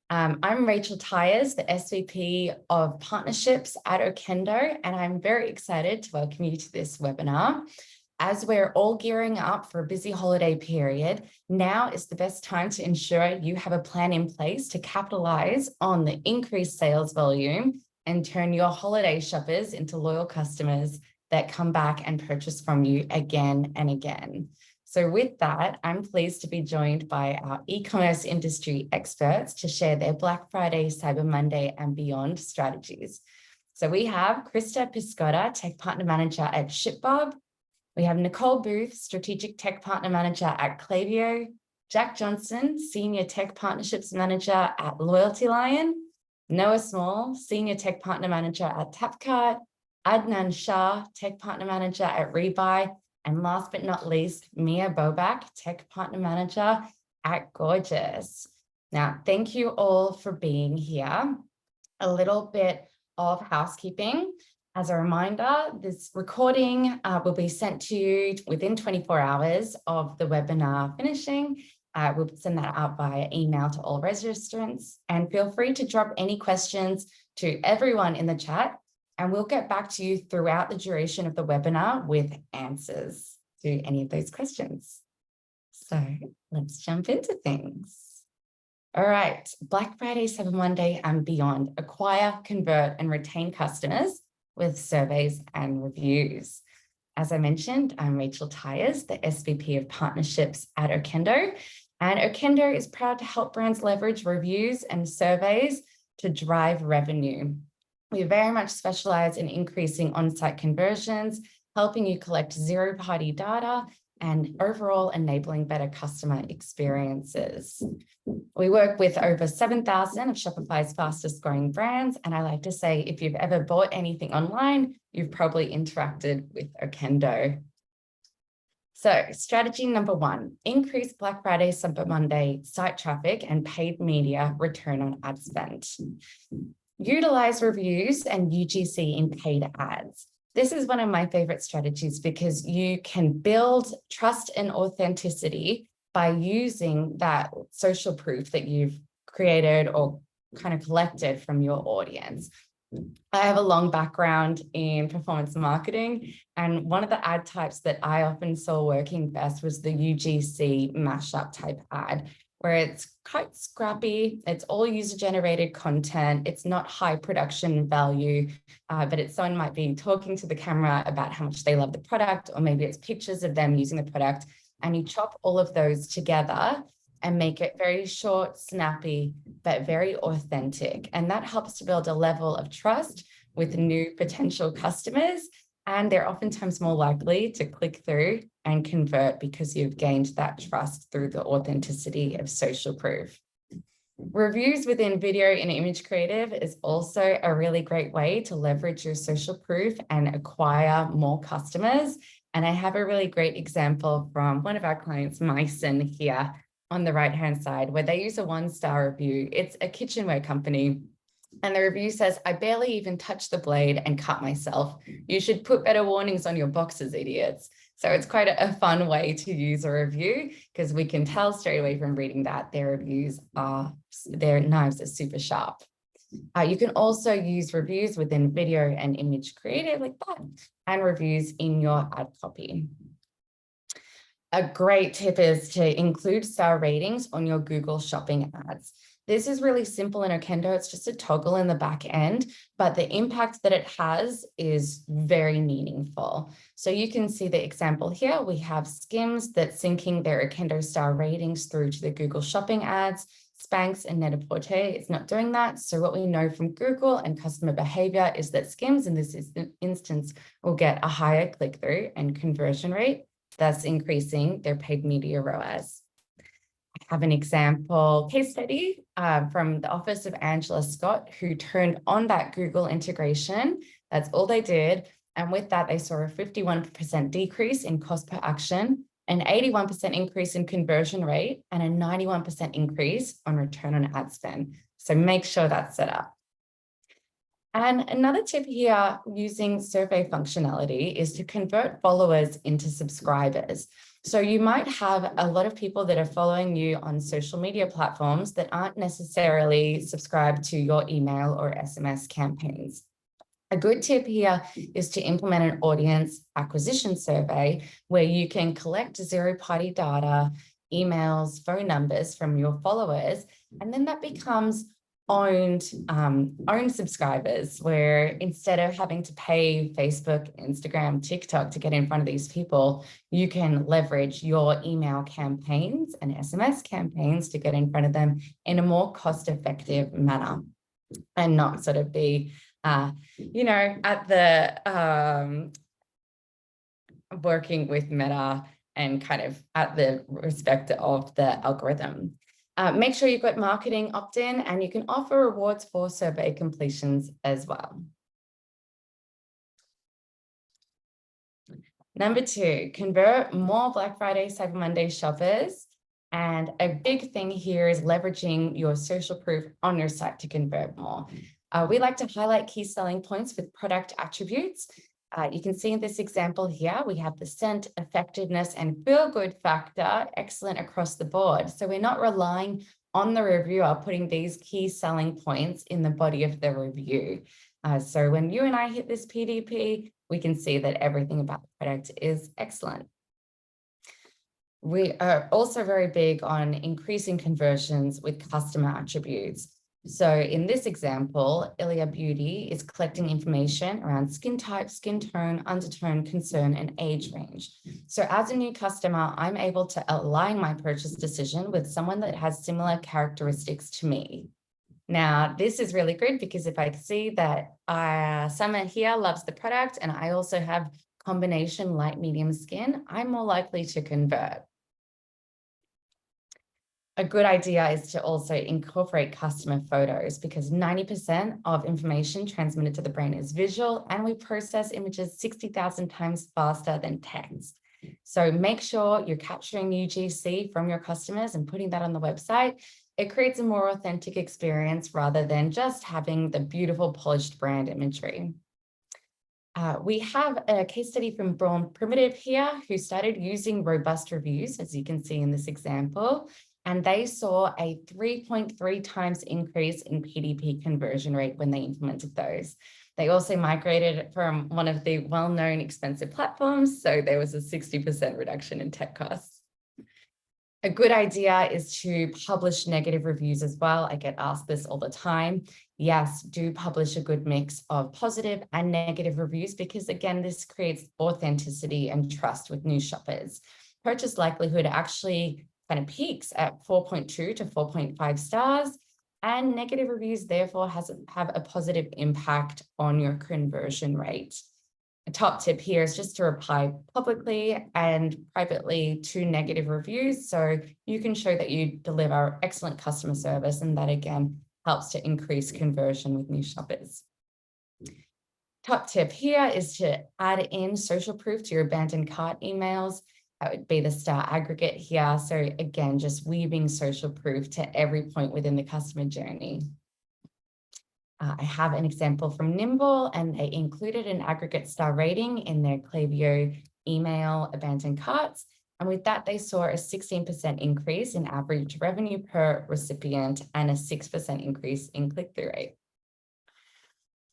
I'm Rachel Tyers, the SVP of Partnerships at Okendo, and I'm very excited to welcome you to this webinar. As we're all gearing up for a busy holiday period, now is the best time to ensure you have a plan in place to capitalize on the increased sales volume and turn your holiday shoppers into loyal customers that come back and purchase from you again and again. So with that, I'm pleased to be joined by our e-commerce industry experts to share their Black Friday, Cyber Monday and beyond strategies. So we have Krista Piscotta, Tech Partner Manager at Shipbob. We have Nicole Booth, Strategic Tech Partner Manager at Klaviyo. Jack Johnson, Senior Tech Partnerships Manager at LoyaltyLion. Noah Small, Senior Tech Partner Manager at Tapcart. Adnan Shah, Tech Partner Manager at Rebuy. And last but not least, Mia Bobak, Tech Partner Manager at Gorgias. Now, thank you all for being here. A little bit of housekeeping. As a reminder, this recording will be sent to you within 24 hours of the webinar finishing. We'll send that out via email to all registrants, and feel free to drop any questions to everyone in the chat, and we'll get back to you throughout the duration of the webinar with answers to any of those questions. So let's jump into things. All right, Black Friday, Cyber Monday and beyond. Acquire, convert, and retain customers with surveys and reviews. As I mentioned, I'm Rachel Tyers, the SVP of Partnerships at Okendo, and Okendo is proud to help brands leverage reviews and surveys to drive revenue. We very much specialize in increasing on-site conversions, helping you collect zero-party data, and overall enabling better customer experiences. We work with over 7,000 of Shopify's fastest growing brands, and I like to say if you've ever bought anything online, you've probably interacted with Okendo. So strategy number one, increase Black Friday, Cyber Monday site traffic and paid media return on ad spend. Utilize reviews and UGC in paid ads. This is one of my favorite strategies because you can build trust and authenticity by using that social proof that you've created or kind of collected from your audience. I have a long background in performance marketing, and one of the ad types that I often saw working best was the UGC mashup type ad, where it's quite scrappy, it's all user-generated content, it's not high production value, but someone might be talking to the camera about how much they love the product, or maybe it's pictures of them using the product, and you chop all of those together and make it very short, snappy, but very authentic. And that helps to build a level of trust with new potential customers, and they're oftentimes more likely to click through and convert because you've gained that trust through the authenticity of social proof. Reviews within video and image creative is also a really great way to leverage your social proof and acquire more customers. And I have a really great example from one of our clients, Myson, here on the right-hand side, where they use a 1-star review. It's a kitchenware company. And the review says, I barely even touched the blade and cut myself. You should put better warnings on your boxes, idiots. So it's quite a fun way to use a review, because we can tell straight away from reading that their knives are super sharp. You can also use reviews within video and image creative like that, and reviews in your ad copy. A great tip is to include star ratings on your Google Shopping ads. This is really simple in Okendo. It's just a toggle in the back end, but the impact that it has is very meaningful. So you can see the example here. We have Skims that's syncing their Okendo star ratings through to the Google Shopping ads. Spanx and Net-a-Porter is not doing that. So what we know from Google and customer behavior is that Skims in this instance will get a higher click-through and conversion rate, thus increasing their paid media ROAS. I have an example case study from the office of Angela Scott, who turned on that Google integration. That's all they did. And with that, they saw a 51% decrease in cost per action, an 81% increase in conversion rate, and a 91% increase on return on ad spend. So make sure that's set up. And another tip here using survey functionality is to convert followers into subscribers. So you might have a lot of people that are following you on social media platforms that aren't necessarily subscribed to your email or SMS campaigns. A good tip here is to implement an audience acquisition survey where you can collect zero-party data, emails, phone numbers from your followers, and then that becomes owned subscribers, where instead of having to pay Facebook, Instagram, TikTok to get in front of these people, you can leverage your email campaigns and SMS campaigns to get in front of them in a more cost-effective manner and not sort of be at the working with Meta and kind of at the respect of the algorithm. Make sure you've got marketing opt-in, and you can offer rewards for survey completions as well. Number 2, convert more Black Friday, Cyber Monday shoppers. And a big thing here is leveraging your social proof on your site to convert more. We like to highlight key selling points with product attributes. You can see in this example here, we have the scent, effectiveness, and feel-good factor excellent across the board. So we're not relying on the reviewer putting these key selling points in the body of the review. So when you and I hit this PDP, we can see that everything about the product is excellent. We are also very big on increasing conversions with customer attributes. So in this example, Ilia Beauty is collecting information around skin type, skin tone, undertone, concern, and age range. So as a new customer, I'm able to align my purchase decision with someone that has similar characteristics to me. Now, this is really good because if I see that Summer here loves the product and I also have combination light medium skin, I'm more likely to convert. A good idea is to also incorporate customer photos because 90% of information transmitted to the brain is visual, and we process images 60,000 times faster than text. So make sure you're capturing UGC from your customers and putting that on the website. It creates a more authentic experience rather than just having the beautiful polished brand imagery. We have a case study from Braun Primitive here, who started using robust reviews, as you can see in this example, and they saw a 3.3 times increase in PDP conversion rate when they implemented those. They also migrated from one of the well-known expensive platforms, so there was a 60% reduction in tech costs. A good idea is to publish negative reviews as well. I get asked this all the time. Yes, do publish a good mix of positive and negative reviews because, again, this creates authenticity and trust with new shoppers. Purchase likelihood actually kind of peaks at 4.2 to 4.5 stars, and negative reviews therefore have a positive impact on your conversion rate. A top tip here is just to reply publicly and privately to negative reviews so you can show that you deliver excellent customer service, and that again helps to increase conversion with new shoppers. Top tip here is to add in social proof to your abandoned cart emails. That would be the star aggregate here. So again, just weaving social proof to every point within the customer journey. I have an example from Nimble, and they included an aggregate star rating in their Klaviyo email abandoned carts. And with that, they saw a 16% increase in average revenue per recipient and a 6% increase in click-through rate.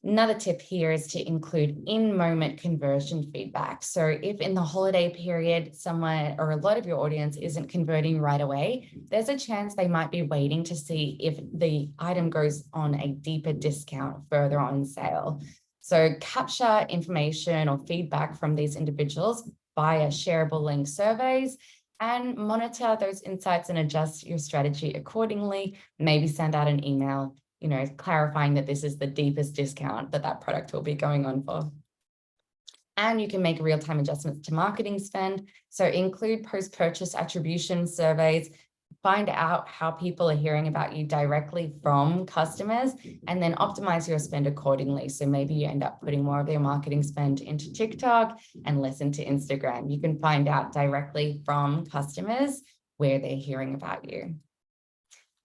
Another tip here is to include in-moment conversion feedback. So if in the holiday period, someone or a lot of your audience isn't converting right away, there's a chance they might be waiting to see if the item goes on a deeper discount further on sale. So capture information or feedback from these individuals via shareable link surveys and monitor those insights and adjust your strategy accordingly. Maybe send out an email clarifying that this is the deepest discount that product will be going on for. And you can make real-time adjustments to marketing spend. So include post-purchase attribution surveys, find out how people are hearing about you directly from customers, and then optimize your spend accordingly. So maybe you end up putting more of your marketing spend into TikTok and less into Instagram. You can find out directly from customers where they're hearing about you.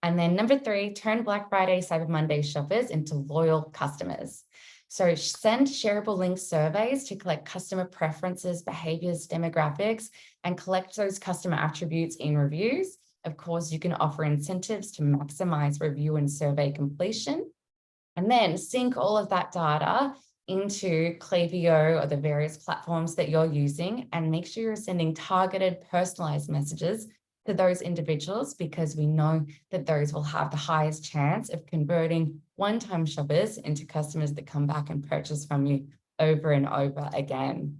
And then number 3, turn Black Friday, Cyber Monday shoppers into loyal customers. So send shareable link surveys to collect customer preferences, behaviors, demographics, and collect those customer attributes in reviews. Of course, you can offer incentives to maximize review and survey completion. And then sync all of that data into Klaviyo or the various platforms that you're using, and make sure you're sending targeted, personalized messages to those individuals, because we know that those will have the highest chance of converting one-time shoppers into customers that come back and purchase from you over and over again.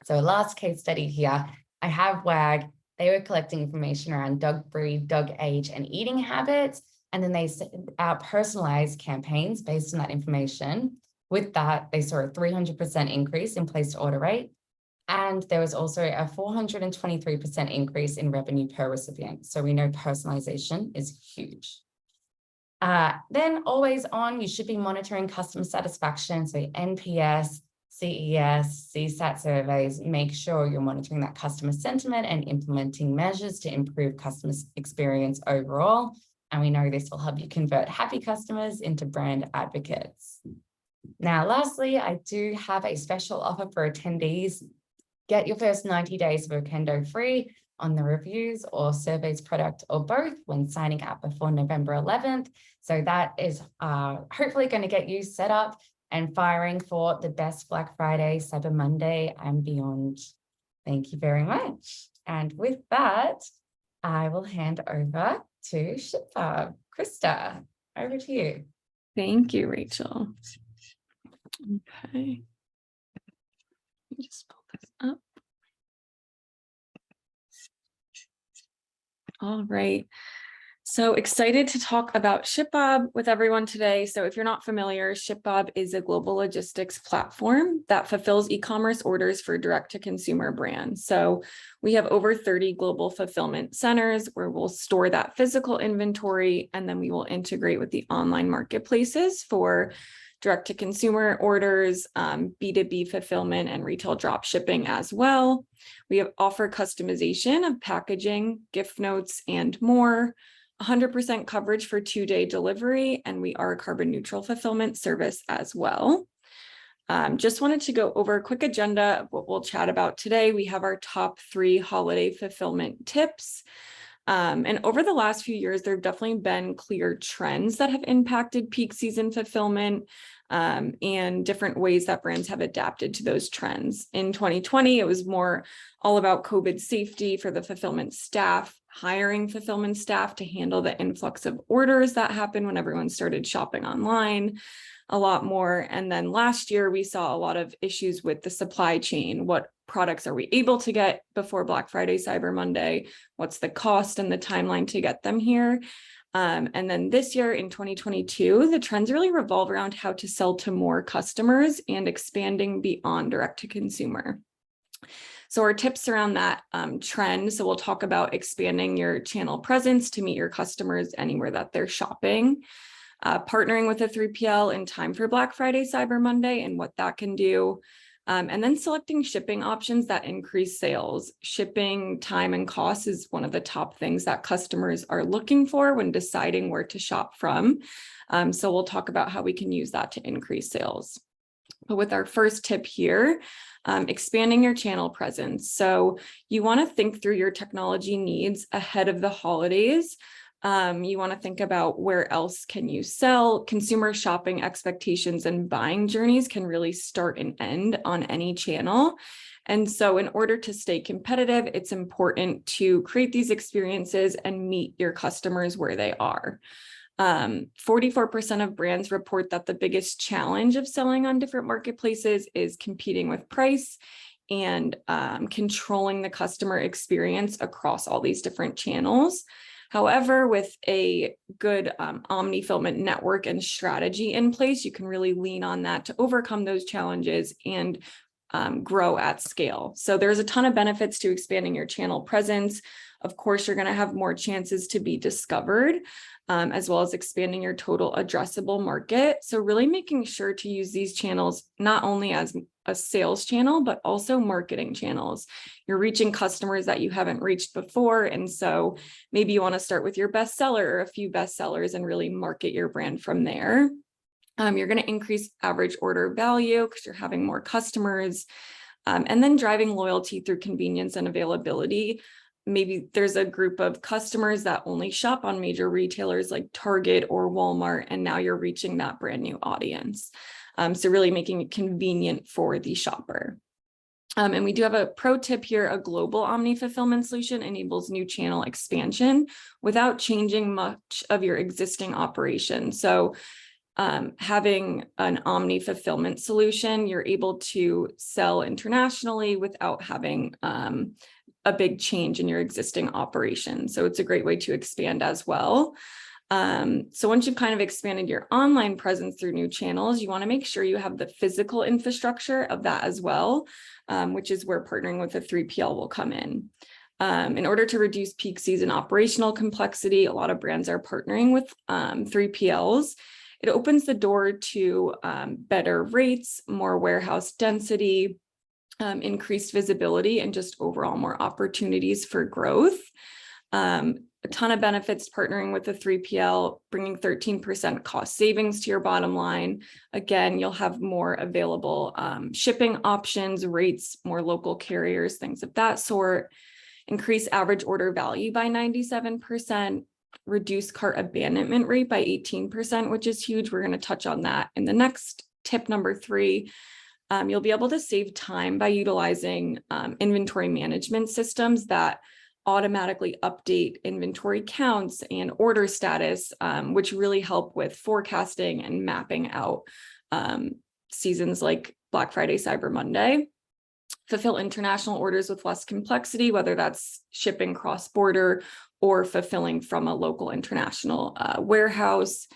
So last case study here, I have WAG. They were collecting information around dog breed, dog age, and eating habits. And then they sent out personalized campaigns based on that information. With that, they saw a 300% increase in placed order rate. And there was also a 423% increase in revenue per recipient. So we know personalization is huge. Then always on, you should be monitoring customer satisfaction. So NPS, CES, CSAT surveys, make sure you're monitoring that customer sentiment and implementing measures to improve customer experience overall. And we know this will help you convert happy customers into brand advocates. Now, lastly, I do have a special offer for attendees. Get your first 90 days of Okendo free on the reviews or surveys product or both when signing up before November 11th. So that is hopefully going to get you set up and firing for the best Black Friday, Cyber Monday and beyond. Thank you very much. And with that, I will hand over to Shipbob. Krista, over to you. Thank you, Rachel. Okay. Let me just pull this up. All right. So excited to talk about Shipbob with everyone today. So if you're not familiar, Shipbob is a global logistics platform that fulfills e-commerce orders for direct-to-consumer brands. So we have over 30 global fulfillment centers where we'll store that physical inventory, and then we will integrate with the online marketplaces for direct-to-consumer orders, B2B fulfillment, and retail drop shipping as well. We offer customization of packaging, gift notes, and more. 100% coverage for 2-day delivery, and we are a carbon neutral fulfillment service as well. Just wanted to go over a quick agenda of what we'll chat about today. We have our top 3 holiday fulfillment tips. And over the last few years, there have definitely been clear trends that have impacted peak season fulfillment and different ways that brands have adapted to those trends. In 2020, it was more all about COVID safety for the fulfillment staff, hiring fulfillment staff to handle the influx of orders that happened when everyone started shopping online a lot more. And then last year, we saw a lot of issues with the supply chain. What products are we able to get before Black Friday, Cyber Monday? What's the cost and the timeline to get them here? And then this year in 2022, the trends really revolve around how to sell to more customers and expanding beyond direct to consumer. So our tips around that trend. So we'll talk about expanding your channel presence to meet your customers anywhere that they're shopping. Partnering with a 3PL in time for Black Friday, Cyber Monday, and what that can do. And then selecting shipping options that increase sales. Shipping time and cost is one of the top things that customers are looking for when deciding where to shop from. So we'll talk about how we can use that to increase sales. But with our first tip here, expanding your channel presence. So you want to think through your technology needs ahead of the holidays. You want to think about where else can you sell. Consumer shopping expectations and buying journeys can really start and end on any channel. And so in order to stay competitive, it's important to create these experiences and meet your customers where they are. 44% of brands report that the biggest challenge of selling on different marketplaces is competing with price and controlling the customer experience across all these different channels. However, with a good omni-fulfillment network and strategy in place, you can really lean on that to overcome those challenges and grow at scale. So there's a ton of benefits to expanding your channel presence. Of course, you're going to have more chances to be discovered, as well as expanding your total addressable market. So really making sure to use these channels not only as a sales channel, but also marketing channels. You're reaching customers that you haven't reached before. And so maybe you want to start with your bestseller or a few bestsellers and really market your brand from there. You're going to increase average order value because you're having more customers, and then driving loyalty through convenience and availability. Maybe there's a group of customers that only shop on major retailers like Target or Walmart, and now you're reaching that brand new audience. So really making it convenient for the shopper. And we do have a pro tip here. A global omni fulfillment solution enables new channel expansion without changing much of your existing operation. So having an omni fulfillment solution, you're able to sell internationally without having a big change in your existing operation. So it's a great way to expand as well. So once you've kind of expanded your online presence through new channels, you want to make sure you have the physical infrastructure of that as well, which is where partnering with a 3PL will come in. In order to reduce peak season operational complexity, a lot of brands are partnering with 3PLs. It opens the door to better rates, more warehouse density, increased visibility, and just overall more opportunities for growth. A ton of benefits partnering with a 3PL, bringing 13% cost savings to your bottom line. Again, you'll have more available shipping options, rates, more local carriers, things of that sort. Increase average order value by 97%. Reduce cart abandonment rate by 18%, which is huge. We're going to touch on that in the next tip number 3. You'll be able to save time by utilizing inventory management systems that automatically update inventory counts and order status, which really help with forecasting and mapping out seasons like Black Friday, Cyber Monday. Fulfill international orders with less complexity, whether that's shipping cross-border or fulfilling from a local international warehouse,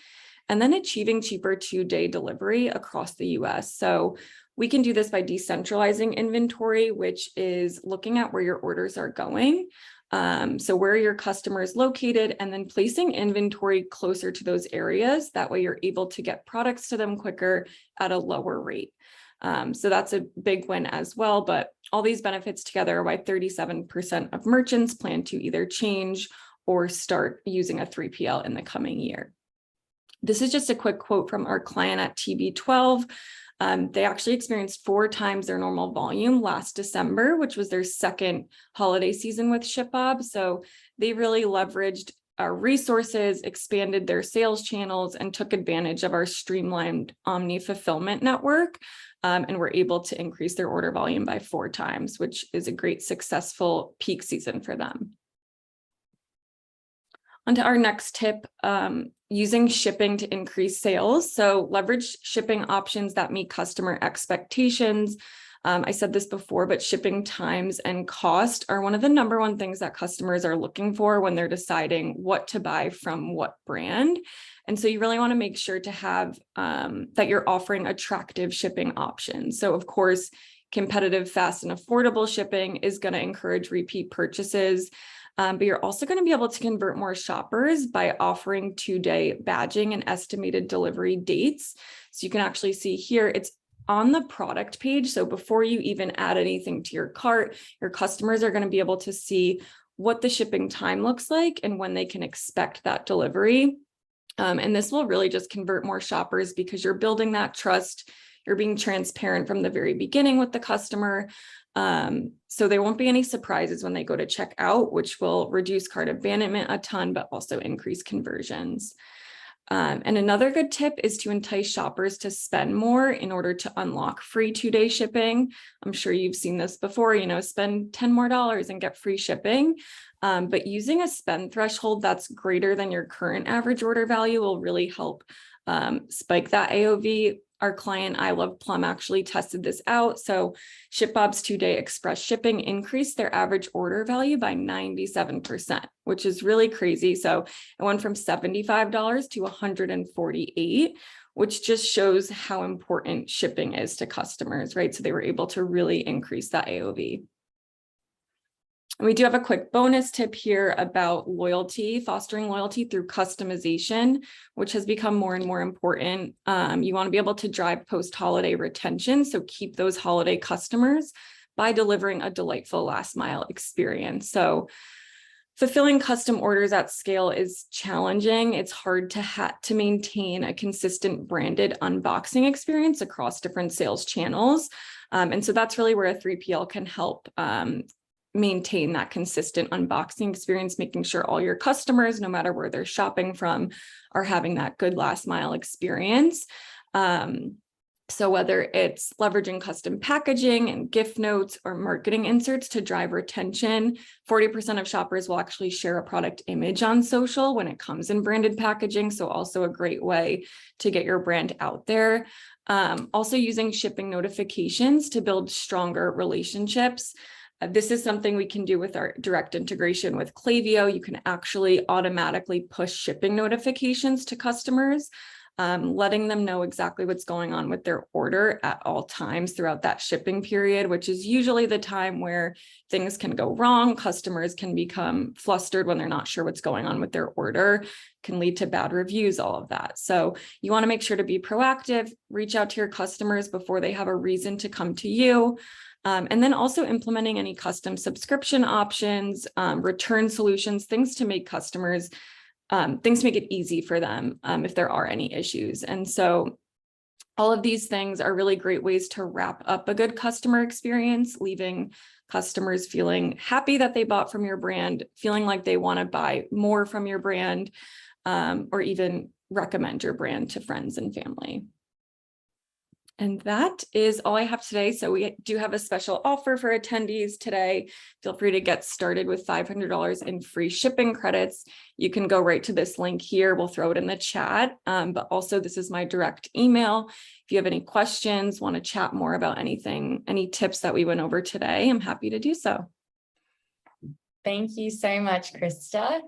and then achieving cheaper 2-day delivery across the US. So we can do this by decentralizing inventory, which is looking at where your orders are going. So where your customer is located, and then placing inventory closer to those areas. That way you're able to get products to them quicker at a lower rate. So that's a big win as well. But all these benefits together are why 37% of merchants plan to either change or start using a 3PL in the coming year. This is just a quick quote from our client at TB12. They actually experienced 4 times their normal volume last December, which was their second holiday season with Shipbob. So they really leveraged our resources, expanded their sales channels, and took advantage of our streamlined omni fulfillment network. And were able to increase their order volume by 4 times, which is a great successful peak season for them. On to our next tip, using shipping to increase sales. So leverage shipping options that meet customer expectations. I said this before, but shipping times and cost are one of the number one things that customers are looking for when they're deciding what to buy from what brand. And so you really want to make sure to have that you're offering attractive shipping options. So of course, competitive, fast, and affordable shipping is going to encourage repeat purchases. But you're also going to be able to convert more shoppers by offering 2-day badging and estimated delivery dates. So you can actually see here, it's on the product page. So before you even add anything to your cart, your customers are going to be able to see what the shipping time looks like and when they can expect that delivery. And this will really just convert more shoppers because you're building that trust. You're being transparent from the very beginning with the customer. So there won't be any surprises when they go to check out, which will reduce cart abandonment a ton, but also increase conversions. And another good tip is to entice shoppers to spend more in order to unlock free 2-day shipping. I'm sure you've seen this before, spend $10 more and get free shipping. But using a spend threshold that's greater than your current average order value will really help spike that AOV. Our client, I Love Plum, actually tested this out. So Shipbob's 2-day express shipping increased their average order value by 97%, which is really crazy. So it went from $75 to $148, which just shows how important shipping is to customers, right? So they were able to really increase that AOV. And we do have a quick bonus tip here about loyalty, fostering loyalty through customization, which has become more and more important. You want to be able to drive post-holiday retention, so keep those holiday customers by delivering a delightful last mile experience. So fulfilling custom orders at scale is challenging. It's hard to maintain a consistent branded unboxing experience across different sales channels. And so that's really where a 3PL can help maintain that consistent unboxing experience, making sure all your customers, no matter where they're shopping from, are having that good last mile experience. So whether it's leveraging custom packaging and gift notes or marketing inserts to drive retention, 40% of shoppers will actually share a product image on social when it comes in branded packaging. So also a great way to get your brand out there. Also using shipping notifications to build stronger relationships. This is something we can do with our direct integration with Klaviyo. You can actually automatically push shipping notifications to customers, letting them know exactly what's going on with their order at all times throughout that shipping period, which is usually the time where things can go wrong. Customers can become flustered when they're not sure what's going on with their order, can lead to bad reviews, all of that. So you want to make sure to be proactive, reach out to your customers before they have a reason to come to you. And then also implementing any custom subscription options, return solutions, things to make customers, things to make it easy for them if there are any issues. And so all of these things are really great ways to wrap up a good customer experience, leaving customers feeling happy that they bought from your brand, feeling like they want to buy more from your brand, or even recommend your brand to friends and family. And that is all I have today. So we do have a special offer for attendees today. Feel free to get started with $500 in free shipping credits. You can go right to this link here. We'll throw it in the chat. But also this is my direct email. If you have any questions, want to chat more about anything, any tips that we went over today, I'm happy to do so. Thank you so much, Krista.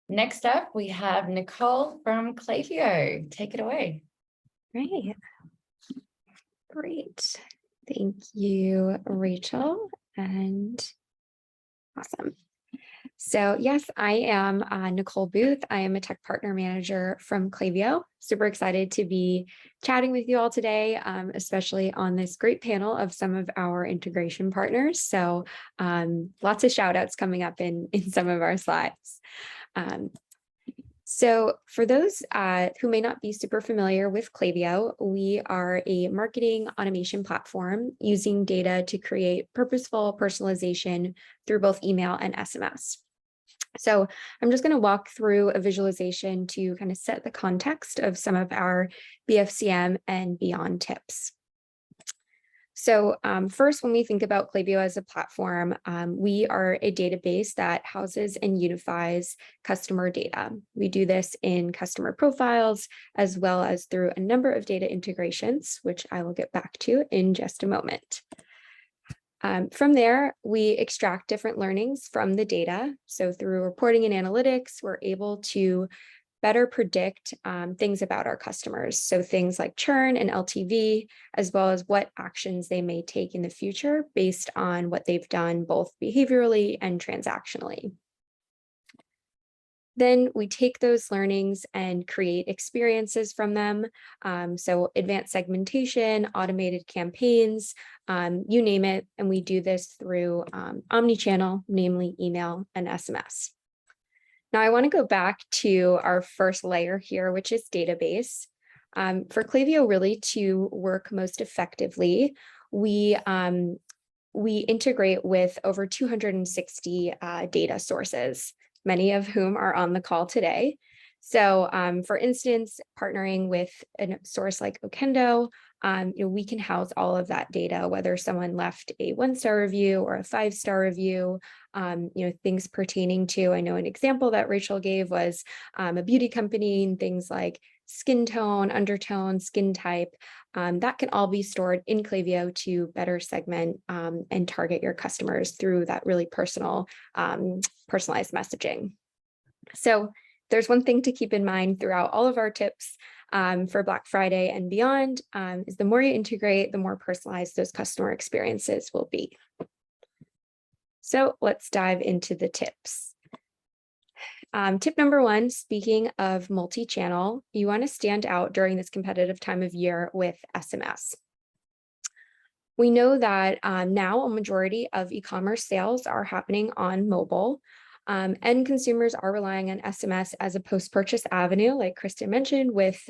Next up, we have Nicole from Klaviyo. Take it away. Great. Thank you, Rachel. And awesome. So yes, I am Nicole Booth. I am a tech partner manager from Klaviyo. Super excited to be chatting with you all today, especially on this great panel of some of our integration partners. So lots of shout outs coming up in some of our slides. So for those who may not be super familiar with Klaviyo, we are a marketing automation platform using data to create purposeful personalization through both email and SMS. So I'm just going to walk through a visualization to kind of set the context of some of our BFCM and Beyond tips. So first, when we think about Klaviyo as a platform, we are a database that houses and unifies customer data. We do this in customer profiles, as well as through a number of data integrations, which I will get back to in just a moment. From there, we extract different learnings from the data. So through reporting and analytics, we're able to better predict things about our customers. So things like churn and LTV, as well as what actions they may take in the future based on what they've done both behaviorally and transactionally. Then we take those learnings and create experiences from them. So advanced segmentation, automated campaigns, you name it. And we do this through omnichannel, namely email and SMS. Now I want to go back to our first layer here, which is database. For Klaviyo really to work most effectively, we integrate with over 260 data sources, many of whom are on the call today. So for instance, partnering with a source like Okendo, we can house all of that data, whether someone left a 1-star review or a 5-star review, things pertaining to, I know an example that Rachel gave was a beauty company and things like skin tone, undertone, skin type, that can all be stored in Klaviyo to better segment and target your customers through that really personalized messaging. So there's one thing to keep in mind throughout all of our tips for Black Friday and beyond is the more you integrate, the more personalized those customer experiences will be. So let's dive into the tips. Tip number 1, speaking of multi-channel, you want to stand out during this competitive time of year with SMS. We know that now a majority of e-commerce sales are happening on mobile. And consumers are relying on SMS as a post-purchase avenue, like Kristen mentioned, with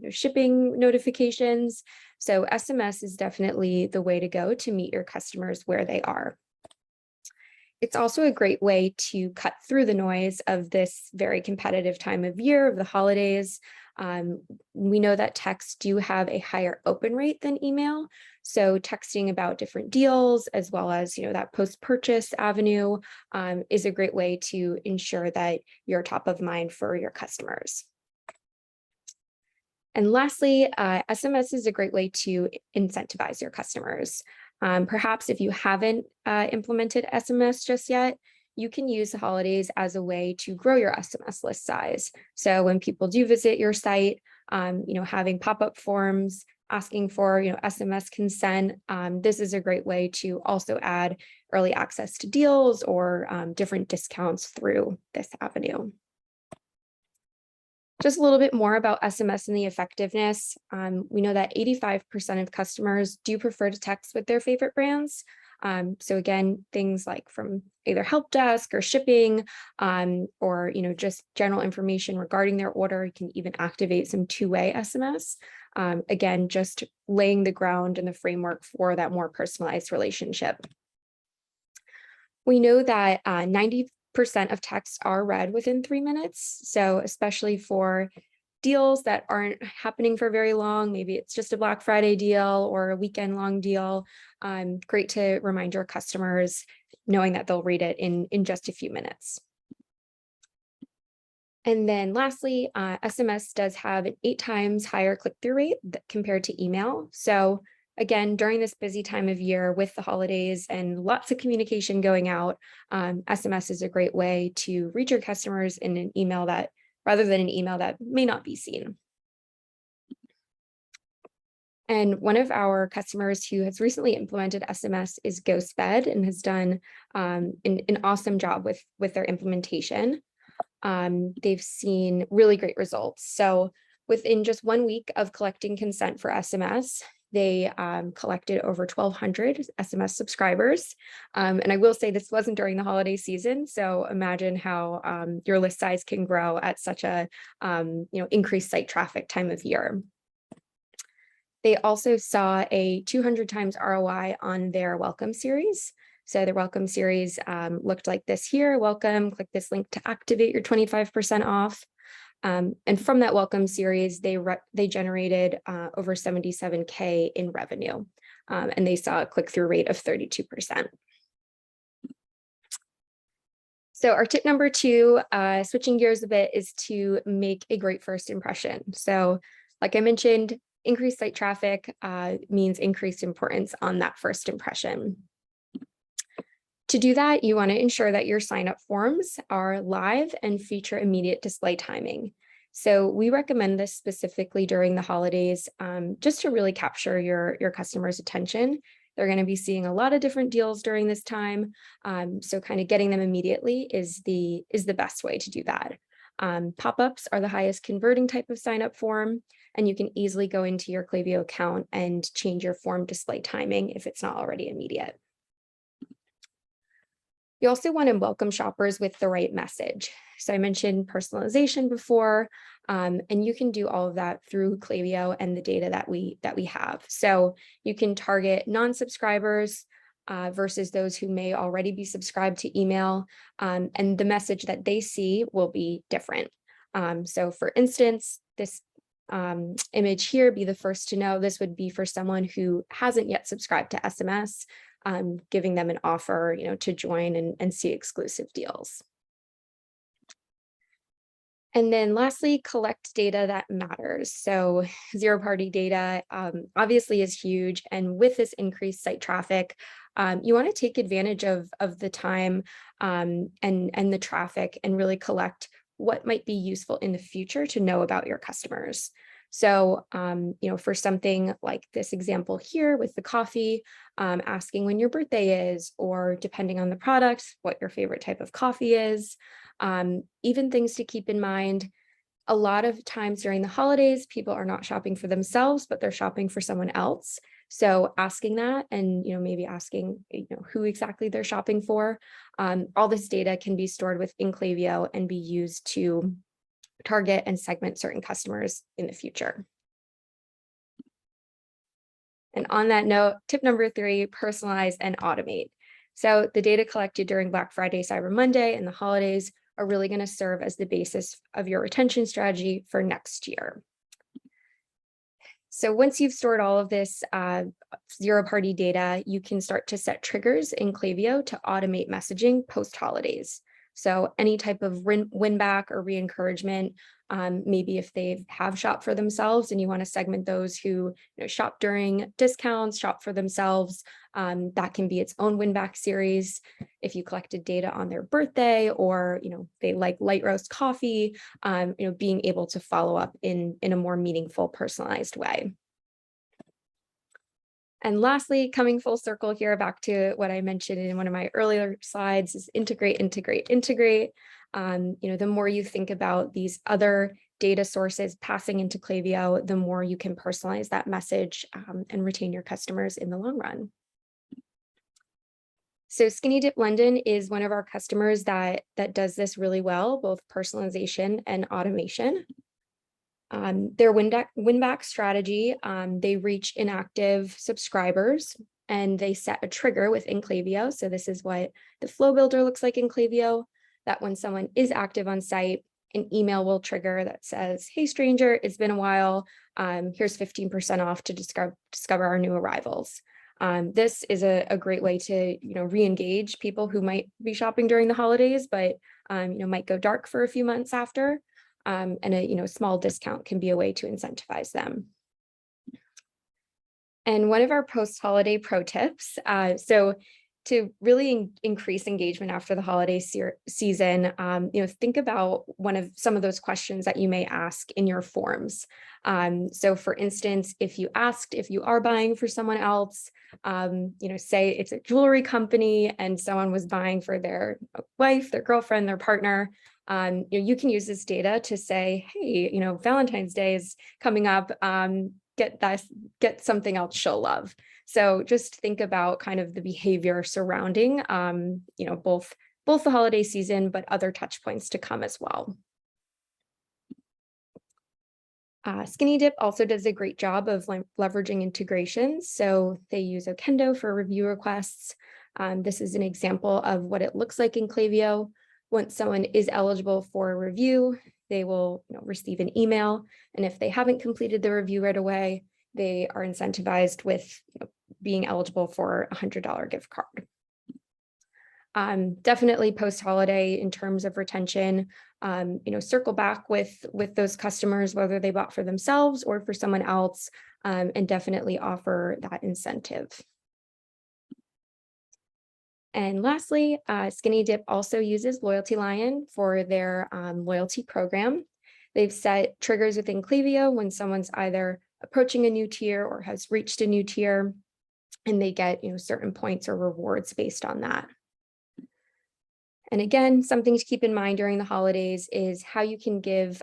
shipping notifications. So SMS is definitely the way to go to meet your customers where they are. It's also a great way to cut through the noise of this very competitive time of year of the holidays. We know that texts do have a higher open rate than email. So texting about different deals, as well as that post-purchase avenue, is a great way to ensure that you're top of mind for your customers. And lastly, SMS is a great way to incentivize your customers. Perhaps if you haven't implemented SMS just yet, you can use the holidays as a way to grow your SMS list size. So when people do visit your site, having pop-up forms, asking for SMS consent, this is a great way to also add early access to deals or different discounts through this avenue. Just a little bit more about SMS and the effectiveness. We know that 85% of customers do prefer to text with their favorite brands. So again, things like from either help desk or shipping, or just general information regarding their order. You can even activate some two-way SMS. Again, just laying the ground and the framework for that more personalized relationship. We know that 90% of texts are read within 3 minutes. So especially for deals that aren't happening for very long, maybe it's just a Black Friday deal or a weekend long deal, great to remind your customers knowing that they'll read it in just a few minutes. And then lastly, SMS does have an 8 times higher click-through rate compared to email. So again, during this busy time of year with the holidays and lots of communication going out, SMS is a great way to reach your customers in an email that, rather than an email that may not be seen. And one of our customers who has recently implemented SMS is GhostBed and has done an awesome job with their implementation. They've seen really great results. So within just 1 week of collecting consent for SMS, they collected over 1,200 SMS subscribers. And I will say this wasn't during the holiday season. So imagine how your list size can grow at such a increased site traffic time of year. They also saw a 200 times ROI on their welcome series. So their welcome series looked like this here. Welcome, click this link to activate your 25% off. And from that welcome series, they generated over 77K in revenue, and they saw a click-through rate of 32%. So our tip number 2, switching gears a bit, is to make a great first impression. So like I mentioned, increased site traffic means increased importance on that first impression. To do that, you want to ensure that your sign-up forms are live and feature immediate display timing. So we recommend this specifically during the holidays, just to really capture your customers' attention. They're going to be seeing a lot of different deals during this time. So kind of getting them immediately is the best way to do that. Pop-ups are the highest converting type of sign-up form, and you can easily go into your Klaviyo account and change your form display timing if it's not already immediate. You also want to welcome shoppers with the right message. So I mentioned personalization before, and you can do all of that through Klaviyo and the data that we have. So you can target non-subscribers versus those who may already be subscribed to email, and the message that they see will be different. So for instance, this image here, be the first to know, this would be for someone who hasn't yet subscribed to SMS, giving them an offer, to join and see exclusive deals. And then lastly, collect data that matters. So zero-party data obviously is huge. And with this increased site traffic, you want to take advantage of the time and the traffic and really collect what might be useful in the future to know about your customers. So, for something like this example here with the coffee, asking when your birthday is, or depending on the product, what your favorite type of coffee is, even things to keep in mind. A lot of times during the holidays, people are not shopping for themselves, but they're shopping for someone else. So asking that and, maybe asking, who exactly they're shopping for. All this data can be stored within Klaviyo and be used to target and segment certain customers in the future. And on that note, tip number 3, personalize and automate. So the data collected during Black Friday, Cyber Monday, and the holidays are really going to serve as the basis of your retention strategy for next year. So once you've stored all of this zero-party data, you can start to set triggers in Klaviyo to automate messaging post-holidays. So any type of win-back or re-encouragement, maybe if they have shopped for themselves and you want to segment those who shop during discounts, shop for themselves, that can be its own win-back series. If you collected data on their birthday or they like light roast coffee, being able to follow up in a more meaningful, personalized way. And lastly, coming full circle here back to what I mentioned in one of my earlier slides is integrate, integrate, integrate. The more you think about these other data sources passing into Klaviyo, the more you can personalize that message and retain your customers in the long run. So Skinny Dip London is one of our customers that does this really well, both personalization and automation. Their win-back strategy, they reach inactive subscribers and they set a trigger within Klaviyo. So this is what the flow builder looks like in Klaviyo, that when someone is active on site, an email will trigger that says, hey stranger, it's been a while. Here's 15% off to discover our new arrivals. This is a great way to re-engage people who might be shopping during the holidays, but might go dark for a few months after. And a small discount can be a way to incentivize them. And one of our post-holiday pro tips, so to really increase engagement after the holiday season, think about some of those questions that you may ask in your forms. So for instance, if you asked if you are buying for someone else, say it's a jewelry company and someone was buying for their wife, their girlfriend, their partner, you can use this data to say, hey, Valentine's Day is coming up, get something else she'll love. So just think about kind of the behavior surrounding, both the holiday season, but other touch points to come as well. Skinny Dip also does a great job of leveraging integrations. So they use Okendo for review requests. This is an example of what it looks like in Klaviyo. Once someone is eligible for a review, they will receive an email. And if they haven't completed the review right away, they are incentivized with being eligible for a $100 gift card. Definitely post-holiday in terms of retention, circle back with those customers, whether they bought for themselves or for someone else, and definitely offer that incentive. And lastly, Skinny Dip also uses LoyaltyLion for their loyalty program. They've set triggers within Klaviyo when someone's either approaching a new tier or has reached a new tier, and they get certain points or rewards based on that. And again, something to keep in mind during the holidays is how you can give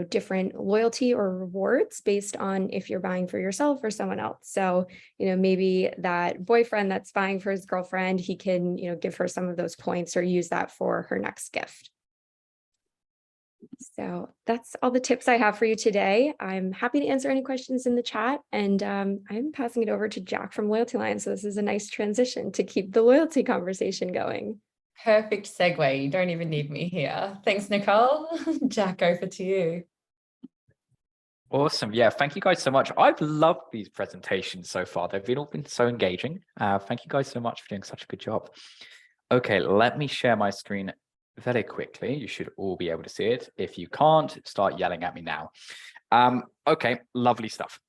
different loyalty or rewards based on if you're buying for yourself or someone else. So maybe that boyfriend that's buying for his girlfriend, he can give her some of those points or use that for her next gift. So that's all the tips I have for you today. I'm happy to answer any questions in the chat, and I'm passing it over to Jack from LoyaltyLion. So this is a nice transition to keep the loyalty conversation going. Perfect segue. You don't even need me here. Thanks, Nicole. Jack, over to you. Awesome. Yeah, thank you guys so much. I've loved these presentations so far. They've all been so engaging. Thank you guys so much for doing such a good job. Okay, let me share my screen very quickly. You should all be able to see it. If you can't, start yelling at me now. Okay, lovely stuff.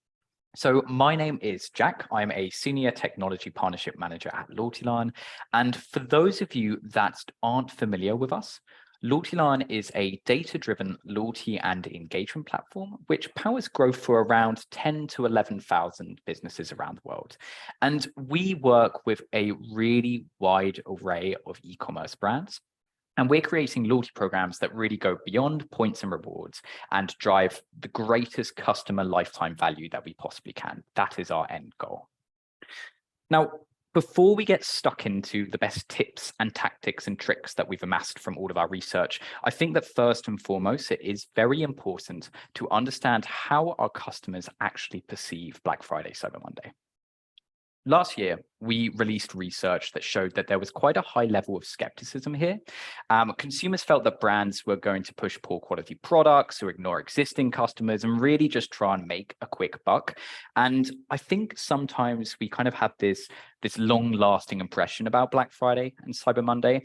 So my name is Jack. I'm a Senior Technology Partnership Manager at LoyaltyLion. And for those of you that aren't familiar with us, LoyaltyLion is a data-driven loyalty and engagement platform, which powers growth for around 10 to 11,000 businesses around the world. And we work with a really wide array of e-commerce brands. And we're creating loyalty programs that really go beyond points and rewards and drive the greatest customer lifetime value that we possibly can. That is our end goal. Now, before we get stuck into the best tips and tactics and tricks that we've amassed from all of our research, I think that first and foremost, it is very important to understand how our customers actually perceive Black Friday, Cyber Monday. Last year, we released research that showed that there was quite a high level of skepticism here. Consumers felt that brands were going to push poor quality products or ignore existing customers and really just try and make a quick buck. And I think sometimes we kind of have this long-lasting impression about Black Friday and Cyber Monday.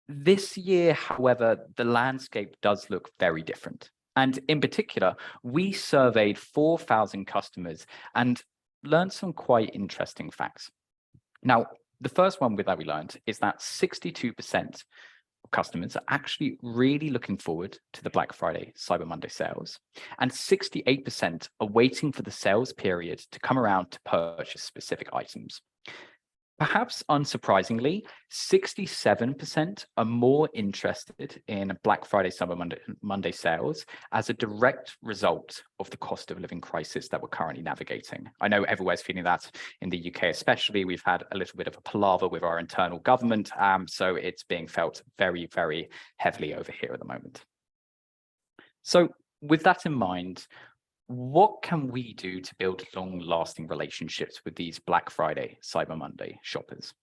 This year, however, the landscape does look very different. And in particular, we surveyed 4,000 customers and learned some quite interesting facts. Now, the first one that we learned is that 62% of customers are actually really looking forward to the Black Friday, Cyber Monday sales, and 68% are waiting for the sales period to come around to purchase specific items. Perhaps unsurprisingly, 67% are more interested in Black Friday, Cyber Monday sales as a direct result of the cost of living crisis that we're currently navigating. I know everywhere's feeling that. In the UK especially, we've had a little bit of a palaver with our internal government, so it's being felt very, very heavily over here at the moment. So with that in mind, what can we do to build long-lasting relationships with these Black Friday, Cyber Monday shoppers?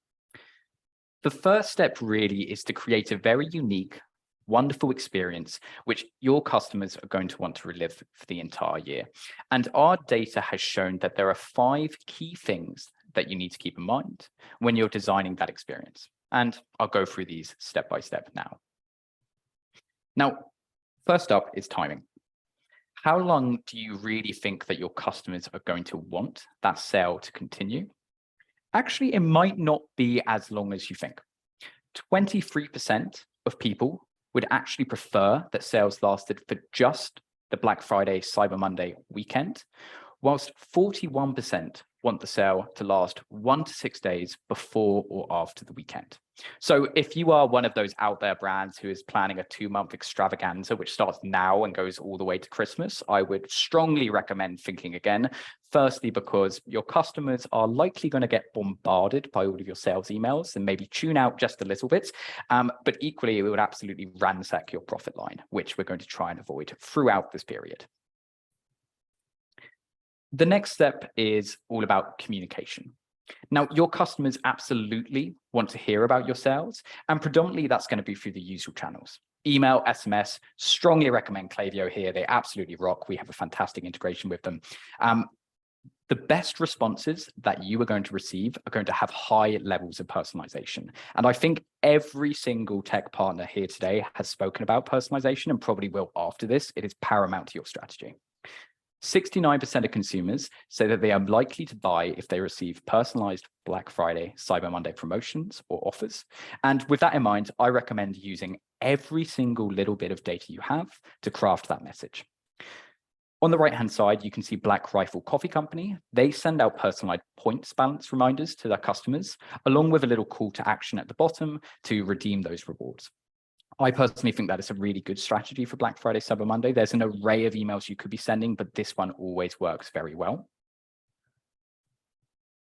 The first step really is to create a very unique, wonderful experience, which your customers are going to want to relive for the entire year. And our data has shown that there are 5 key things that you need to keep in mind when you're designing that experience. And I'll go through these step by step now. Now, first up is timing. How long do you really think that your customers are going to want that sale to continue? Actually, it might not be as long as you think. 23% of people would actually prefer that sales lasted for just the Black Friday, Cyber Monday weekend, whilst 41% want the sale to last 1 to 6 days before or after the weekend. So if you are one of those out there brands who is planning a 2-month extravaganza, which starts now and goes all the way to Christmas, I would strongly recommend thinking again. Firstly, because your customers are likely going to get bombarded by all of your sales emails and maybe tune out just a little bit. But equally, it would absolutely ransack your profit line, which we're going to try and avoid throughout this period. The next step is all about communication. Now, your customers absolutely want to hear about your sales, and predominantly that's going to be through the usual channels. Email, SMS, strongly recommend Klaviyo here. They absolutely rock. We have a fantastic integration with them. The best responses that you are going to receive are going to have high levels of personalization. And I think every single tech partner here today has spoken about personalization and probably will after this. It is paramount to your strategy. 69% of consumers say that they are likely to buy if they receive personalized Black Friday, Cyber Monday promotions or offers. And with that in mind, I recommend using every single little bit of data you have to craft that message. On the right-hand side, you can see Black Rifle Coffee Company. They send out personalized points balance reminders to their customers, along with a little call to action at the bottom to redeem those rewards. I personally think that is a really good strategy for Black Friday, Cyber Monday. There's an array of emails you could be sending, but this one always works very well.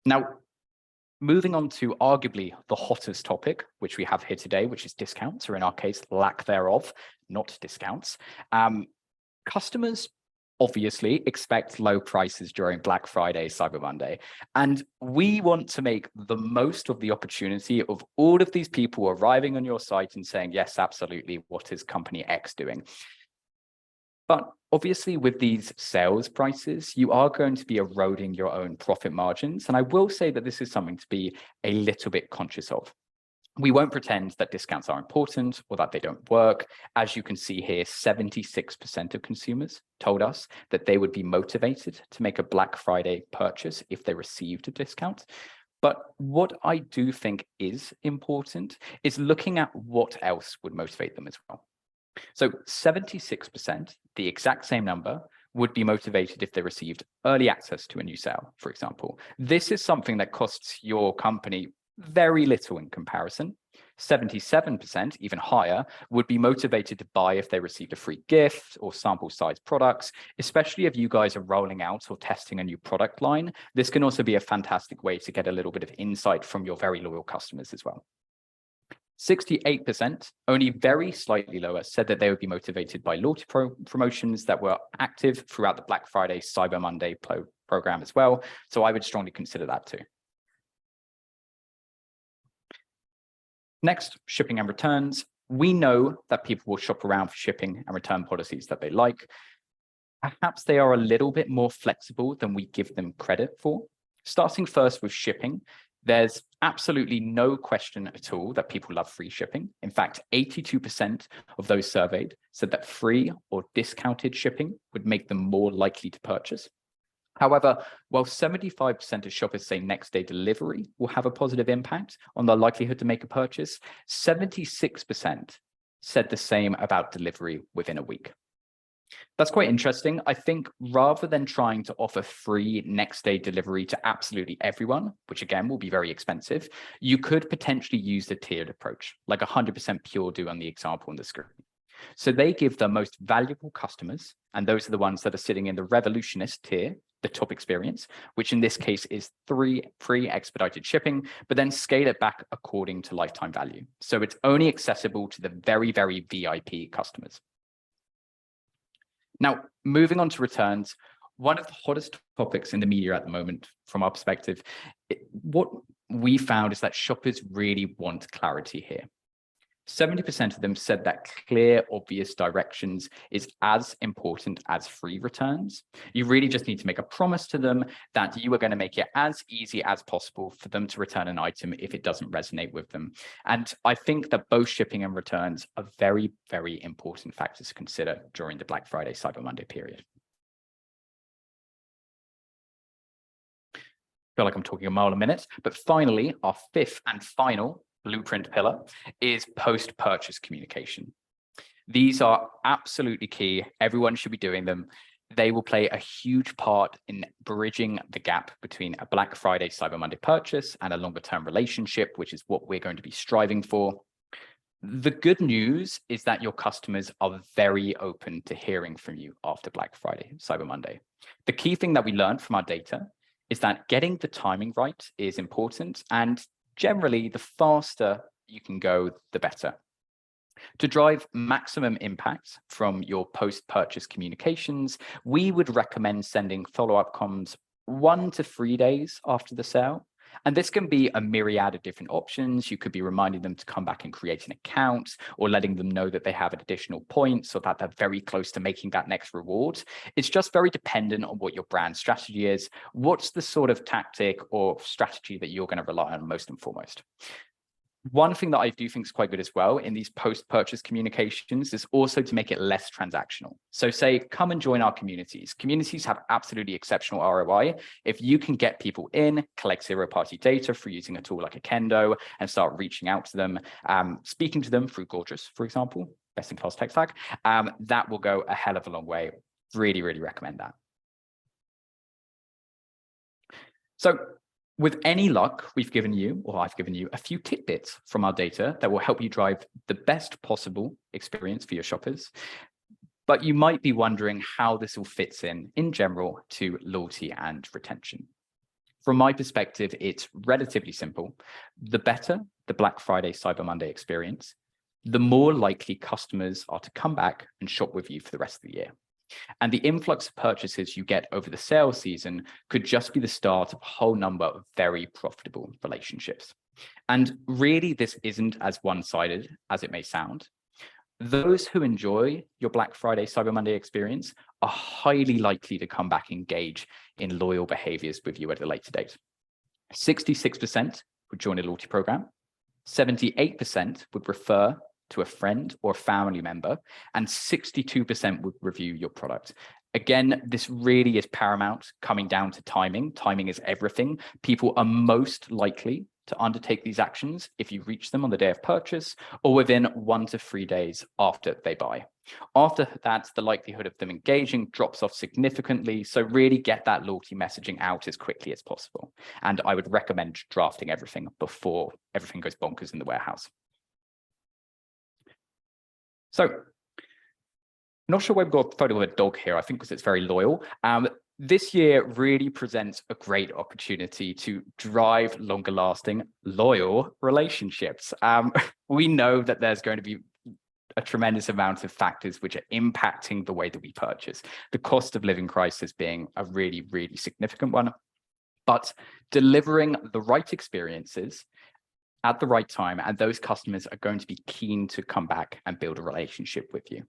Now, moving on to arguably the hottest topic, which we have here today, which is discounts, or in our case, lack thereof, not discounts. Customers obviously expect low prices during Black Friday, Cyber Monday. And we want to make the most of the opportunity of all of these people arriving on your site and saying, yes, absolutely, what is company X doing? But obviously with these sales prices, you are going to be eroding your own profit margins. And I will say that this is something to be a little bit conscious of. We won't pretend that discounts are important or that they don't work. As you can see here, 76% of consumers told us that they would be motivated to make a Black Friday purchase if they received a discount. But what I do think is important is looking at what else would motivate them as well. So 76%, the exact same number, would be motivated if they received early access to a new sale, for example. This is something that costs your company very little in comparison. 77%, even higher, would be motivated to buy if they received a free gift or sample size products, especially if you guys are rolling out or testing a new product line. This can also be a fantastic way to get a little bit of insight from your very loyal customers as well. 68%, only very slightly lower, said that they would be motivated by loyalty promotions that were active throughout the Black Friday, Cyber Monday program as well. So I would strongly consider that too. Next, shipping and returns. We know that people will shop around for shipping and return policies that they like. Perhaps they are a little bit more flexible than we give them credit for. Starting first with shipping, there's absolutely no question at all that people love free shipping. In fact, 82% of those surveyed said that free or discounted shipping would make them more likely to purchase. However, while 75% of shoppers say next day delivery will have a positive impact on their likelihood to make a purchase, 76% said the same about delivery within a week. That's quite interesting. I think rather than trying to offer free next day delivery to absolutely everyone, which again will be very expensive, you could potentially use the tiered approach, like 100% Pure do on the example on the screen. So they give the most valuable customers, and those are the ones that are sitting in the revolutionist tier, the top experience, which in this case is free expedited shipping, but then scale it back according to lifetime value. So it's only accessible to the very, very VIP customers. Now, moving on to returns, one of the hottest topics in the media at the moment, from our perspective, what we found is that shoppers really want clarity here. 70% of them said that clear, obvious directions is as important as free returns. You really just need to make a promise to them that you are going to make it as easy as possible for them to return an item if it doesn't resonate with them. And I think that both shipping and returns are very, very important factors to consider during the Black Friday, Cyber Monday period. I feel like I'm talking a mile a minute, but finally, our fifth and final blueprint pillar is post-purchase communication. These are absolutely key. Everyone should be doing them. They will play a huge part in bridging the gap between a Black Friday, Cyber Monday purchase and a longer term relationship, which is what we're going to be striving for. The good news is that your customers are very open to hearing from you after Black Friday, Cyber Monday. The key thing that we learned from our data is that getting the timing right is important, and generally, the faster you can go, the better. To drive maximum impact from your post-purchase communications, we would recommend sending follow-up comms 1 to 3 days after the sale. And this can be a myriad of different options. You could be reminding them to come back and create an account, or letting them know that they have additional points, or that they're very close to making that next reward. It's just very dependent on what your brand strategy is. What's the sort of tactic or strategy that you're going to rely on most and foremost? One thing that I do think is quite good as well in these post-purchase communications is also to make it less transactional. So say, come and join our communities. Communities have absolutely exceptional ROI. If you can get people in, collect zero-party data through using a tool like Okendo, and start reaching out to them, speaking to them through Gorgias, for example, best-in-class tech stack, that will go a hell of a long way. Really, really recommend that. So, with any luck, we've given you, or I've given you, a few tidbits from our data that will help you drive the best possible experience for your shoppers. But you might be wondering how this all fits in general, to loyalty and retention. From my perspective, it's relatively simple. The better the Black Friday, Cyber Monday experience, the more likely customers are to come back and shop with you for the rest of the year. And the influx of purchases you get over the sales season could just be the start of a whole number of very profitable relationships. And really, this isn't as one-sided as it may sound. Those who enjoy your Black Friday, Cyber Monday experience are highly likely to come back and engage in loyal behaviors with you at a later date. 66% would join a loyalty program, 78% would refer to a friend or family member, and 62% would review your product. Again, this really is paramount, coming down to timing. Timing is everything. People are most likely to undertake these actions if you reach them on the day of purchase, or within 1 to 3 days after they buy. After that, the likelihood of them engaging drops off significantly. So really get that loyalty messaging out as quickly as possible. And I would recommend drafting everything before everything goes bonkers in the warehouse. So, not sure why we've got a photo of a dog here, I think because it's very loyal. This year really presents a great opportunity to drive longer lasting, loyal relationships. We know that there's going to be a tremendous amount of factors which are impacting the way that we purchase, the cost of living crisis being a really, really significant one. But delivering the right experiences at the right time, and those customers are going to be keen to come back and build a relationship with you.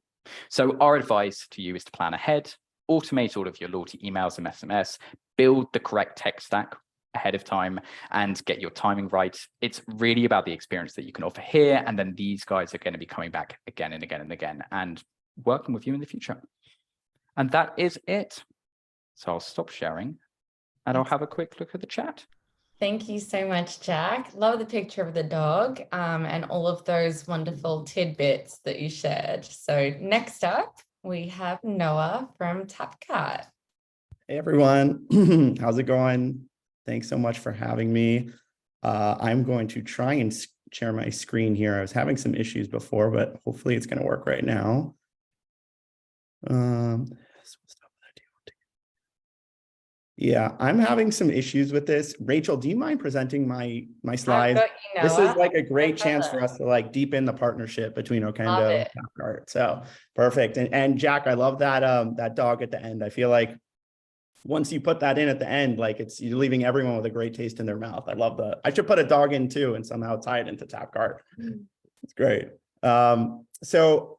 So our advice to you is to plan ahead, automate all of your loyalty emails and SMS, build the correct tech stack ahead of time, and get your timing right. It's really about the experience that you can offer here, and then these guys are going to be coming back again and again and again and working with you in the future. And that is it. So I'll stop sharing and I'll have a quick look at the chat. Thank you so much, Jack. Love the picture of the dog and all of those wonderful tidbits that you shared. So next up, we have Noah from Tapcart. Hey, everyone. How's it going? Thanks so much for having me. I'm going to try and share my screen here. I was having some issues before, but hopefully it's going to work right now. Yeah, I'm having some issues with this. Rachel, do you mind presenting my slides? This is like a great chance for us to like deepen the partnership between Okendo and Tapcart. So perfect. And Jack, I love that that dog at the end. I feel like once you put that in at the end, like you're leaving everyone with a great taste in their mouth. I love that. I should put a dog in too and somehow tie it into Tapcart. It's great. So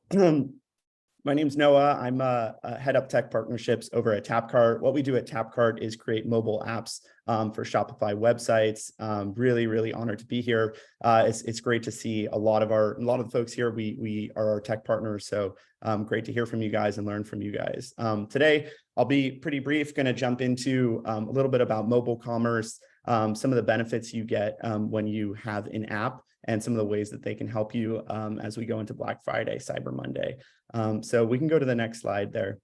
my name's Noah. I'm a head up tech partnerships over at Tapcart. What we do at Tapcart is create mobile apps for Shopify websites. Really, really honored to be here. It's great to see a lot of the folks here. We are our tech partners. So great to hear from you guys and learn from you guys. Today, I'll be pretty brief, going to jump into a little bit about mobile commerce, some of the benefits you get when you have an app, and some of the ways that they can help you as we go into Black Friday, Cyber Monday. So we can go to the next slide there.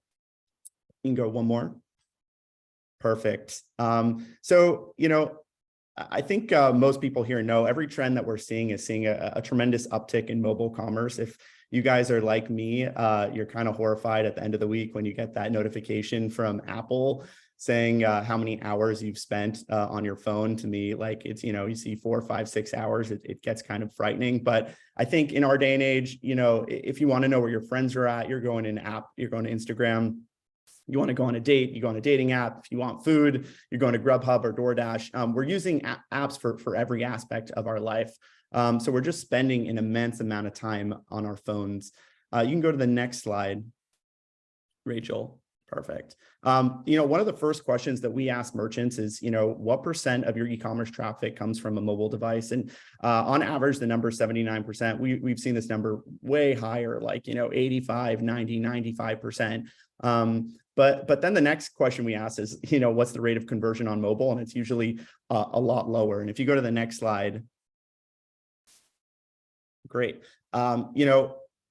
You can go one more. Perfect. So, I think most people here know every trend that we're seeing is seeing a tremendous uptick in mobile commerce. If you guys are like me, you're kind of horrified at the end of the week when you get that notification from Apple saying how many hours you've spent on your phone. To me, like it's, you see 4, 5, 6 hours, it gets kind of frightening. But I think in our day and age, if you want to know where your friends are at, you're going in app, you're going to Instagram. You want to go on a date, you go on a dating app. If you want food, you're going to Grubhub or DoorDash. We're using apps for every aspect of our life. So we're just spending an immense amount of time on our phones. You can go to the next slide, Rachel. Perfect. One of the first questions that we ask merchants is, what % of your e-commerce traffic comes from a mobile device? And on average, the number is 79%. We've seen this number way higher, like, 85, 90, 95%. But then the next question we ask is, what's the rate of conversion on mobile? And it's usually a lot lower. And if you go to the next slide, great.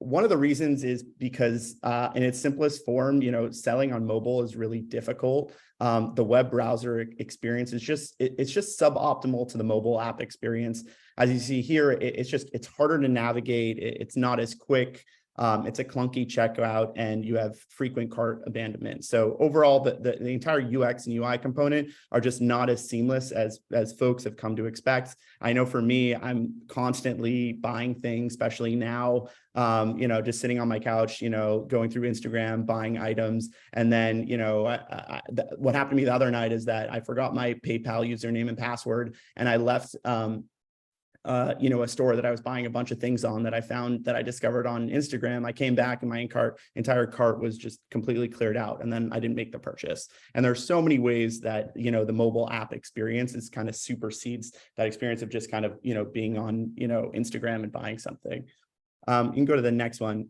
One of the reasons is because in its simplest form, selling on mobile is really difficult. The web browser experience is it's just suboptimal to the mobile app experience. As you see here, it's harder to navigate. It's not as quick. It's a clunky checkout, and you have frequent cart abandonment. So overall, the entire UX and UI component are just not as seamless as folks have come to expect. I know for me, I'm constantly buying things, especially now, just sitting on my couch, going through Instagram, buying items. And then, what happened to me the other night is that I forgot my PayPal username and password, and I left a store that I was buying a bunch of things on that I discovered on Instagram. I came back and my entire cart was just completely cleared out, and then I didn't make the purchase. And there's so many ways that, the mobile app experience is kind of supersedes that experience of just kind of, being on, Instagram and buying something. You can go to the next one.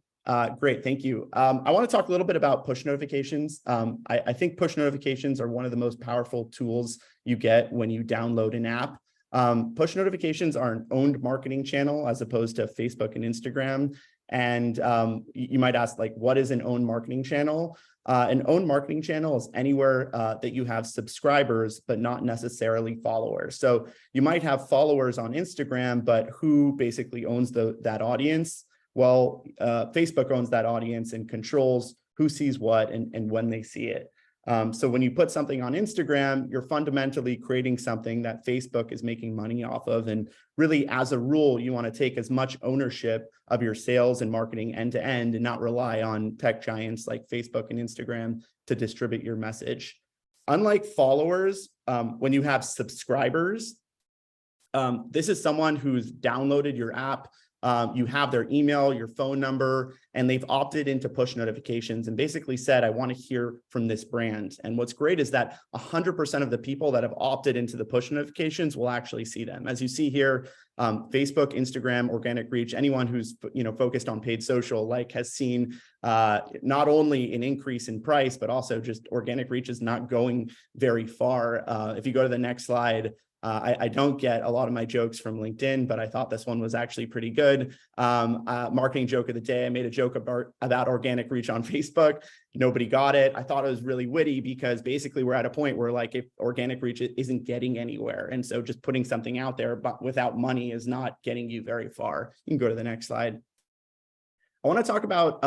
Great, thank you. I want to talk a little bit about push notifications. I think push notifications are one of the most powerful tools you get when you download an app. Push notifications are an owned marketing channel as opposed to Facebook and Instagram. And you might ask, like, what is an owned marketing channel? An owned marketing channel is anywhere that you have subscribers, but not necessarily followers. So you might have followers on Instagram, but who basically owns that audience? Well, Facebook owns that audience and controls who sees what and when they see it. So when you put something on Instagram, you're fundamentally creating something that Facebook is making money off of. And really, as a rule, you want to take as much ownership of your sales and marketing end to end and not rely on tech giants like Facebook and Instagram to distribute your message. Unlike followers, when you have subscribers, this is someone who's downloaded your app. You have their email, your phone number, and they've opted into push notifications and basically said, I want to hear from this brand. And what's great is that 100% of the people that have opted into the push notifications will actually see them. As you see here, Facebook, Instagram, organic reach, anyone who's focused on paid social has seen not only an increase in price, but also just organic reach is not going very far. If you go to the next slide, I don't get a lot of my jokes from LinkedIn, but I thought this one was actually pretty good. Marketing joke of the day. I made a joke about organic reach on Facebook. Nobody got it. I thought it was really witty because basically we're at a point where if organic reach isn't getting anywhere. And so just putting something out there but without money is not getting you very far. You can go to the next slide. I want to talk about,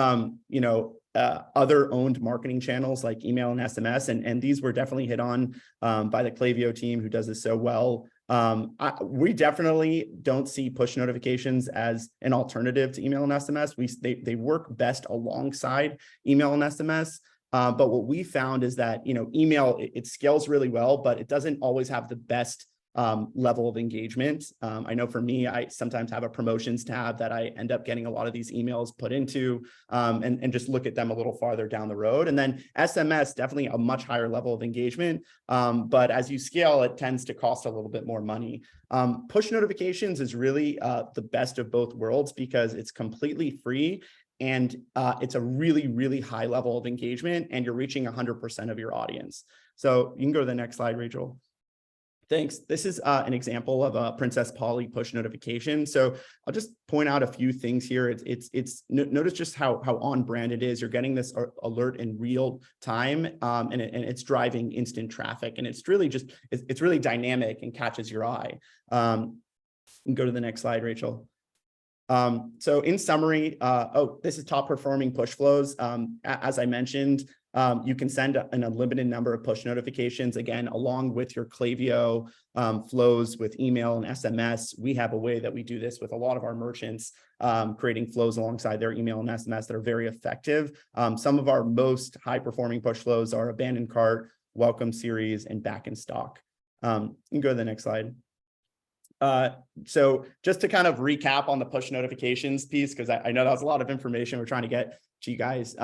other owned marketing channels like email and SMS. And these were definitely hit on by the Klaviyo team who does this so well. We definitely don't see push notifications as an alternative to email and SMS. They work best alongside email and SMS. But what we found is that, email, it scales really well, but it doesn't always have the best level of engagement. I know for me, I sometimes have a promotions tab that I end up getting a lot of these emails put into and just look at them a little farther down the road. And then SMS, definitely a much higher level of engagement. But as you scale, it tends to cost a little bit more money. Push notifications is really the best of both worlds because it's completely free. And it's a really, really high level of engagement and you're reaching 100% of your audience. So you can go to the next slide, Rachel. Thanks. This is an example of a Princess Polly push notification. So I'll just point out a few things here. Notice just how on brand it is. You're getting this alert in real time, and it's driving instant traffic, and it's really it's really dynamic and catches your eye. You can go to the next slide, Rachel. So in summary, this is top performing push flows. As I mentioned, you can send an unlimited number of push notifications, again, along with your Klaviyo flows with email and SMS. We have a way that we do this with a lot of our merchants, creating flows alongside their email and SMS that are very effective. Some of our most high performing push flows are abandoned cart, welcome series, and back in stock. You can go to the next slide. So just to kind of recap on the push notifications piece, because I know that was a lot of information we're trying to get to you guys.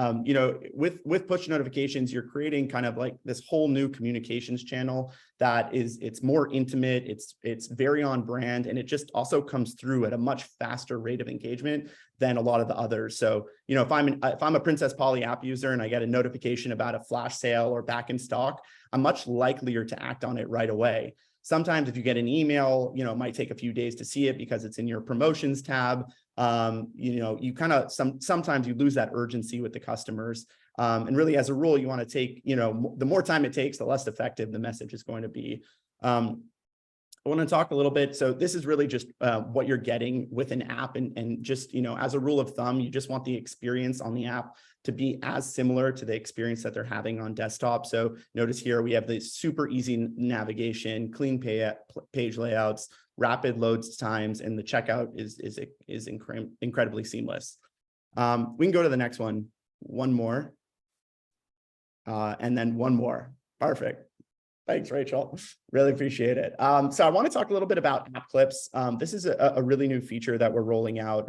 With push notifications, you're creating kind of like this whole new communications channel that it's more intimate, it's very on brand, and it just also comes through at a much faster rate of engagement than a lot of the others. So, if I'm a Princess Polly app user and I get a notification about a flash sale or back in stock, I'm much likelier to act on it right away. Sometimes if you get an email, it might take a few days to see it because it's in your promotions tab. You kind of sometimes you lose that urgency with the customers. And really, as a rule, you want to take, the more time it takes, the less effective the message is going to be. I want to talk a little bit. So this is really just what you're getting with an app, and just, as a rule of thumb, you just want the experience on the app to be as similar to the experience that they're having on desktop. So notice here we have the super easy navigation, clean page layouts, rapid loads times, and the checkout is incredibly seamless. We can go to the next one. One more, and then one more. Perfect. Thanks, Rachel. Really appreciate it. So I want to talk a little bit about app clips. This is a really new feature that we're rolling out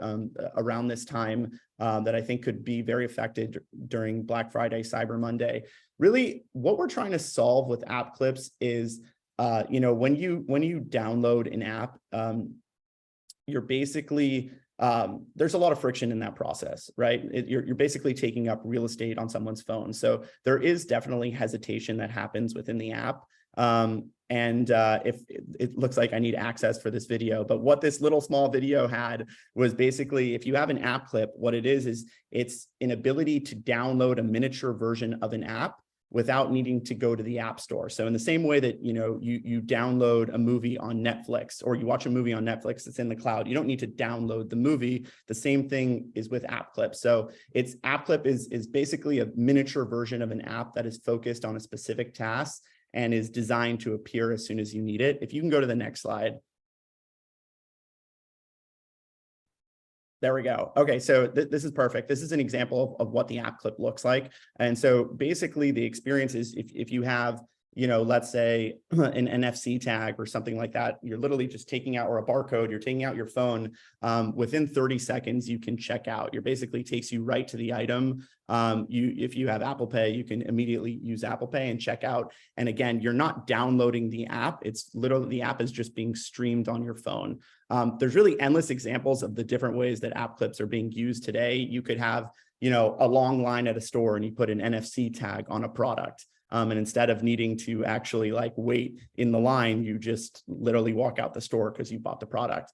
around this time that I think could be very effective during Black Friday, Cyber Monday. Really, what we're trying to solve with app clips is, when you download an app, you're basically there's a lot of friction in that process, right? You're basically taking up real estate on someone's phone. So there is definitely hesitation that happens within the app. If it looks like I need access for this video, but what this little small video had was basically, if you have an app clip, what it is it's an ability to download a miniature version of an app without needing to go to the App Store. So in the same way that, you download a movie on Netflix, or you watch a movie on Netflix that's in the cloud, you don't need to download the movie. The same thing is with App Clip. So App Clip is basically a miniature version of an app that is focused on a specific task and is designed to appear as soon as you need it. If you can go to the next slide. There we go. Okay, so this is perfect. This is an example of what the app clip looks like. And so basically the experience is if you have, let's say an NFC tag or something like that, you're literally just taking out, or a barcode, you're taking out your phone, within 30 seconds, you can check out. It basically takes you right to the item. If you have Apple Pay, you can immediately use Apple Pay and check out. And again, you're not downloading the app. It's literally, the app is just being streamed on your phone. There's really endless examples of the different ways that app clips are being used today. You could have, a long line at a store and you put an NFC tag on a product. And instead of needing to actually wait in the line, you just literally walk out the store because you bought the product.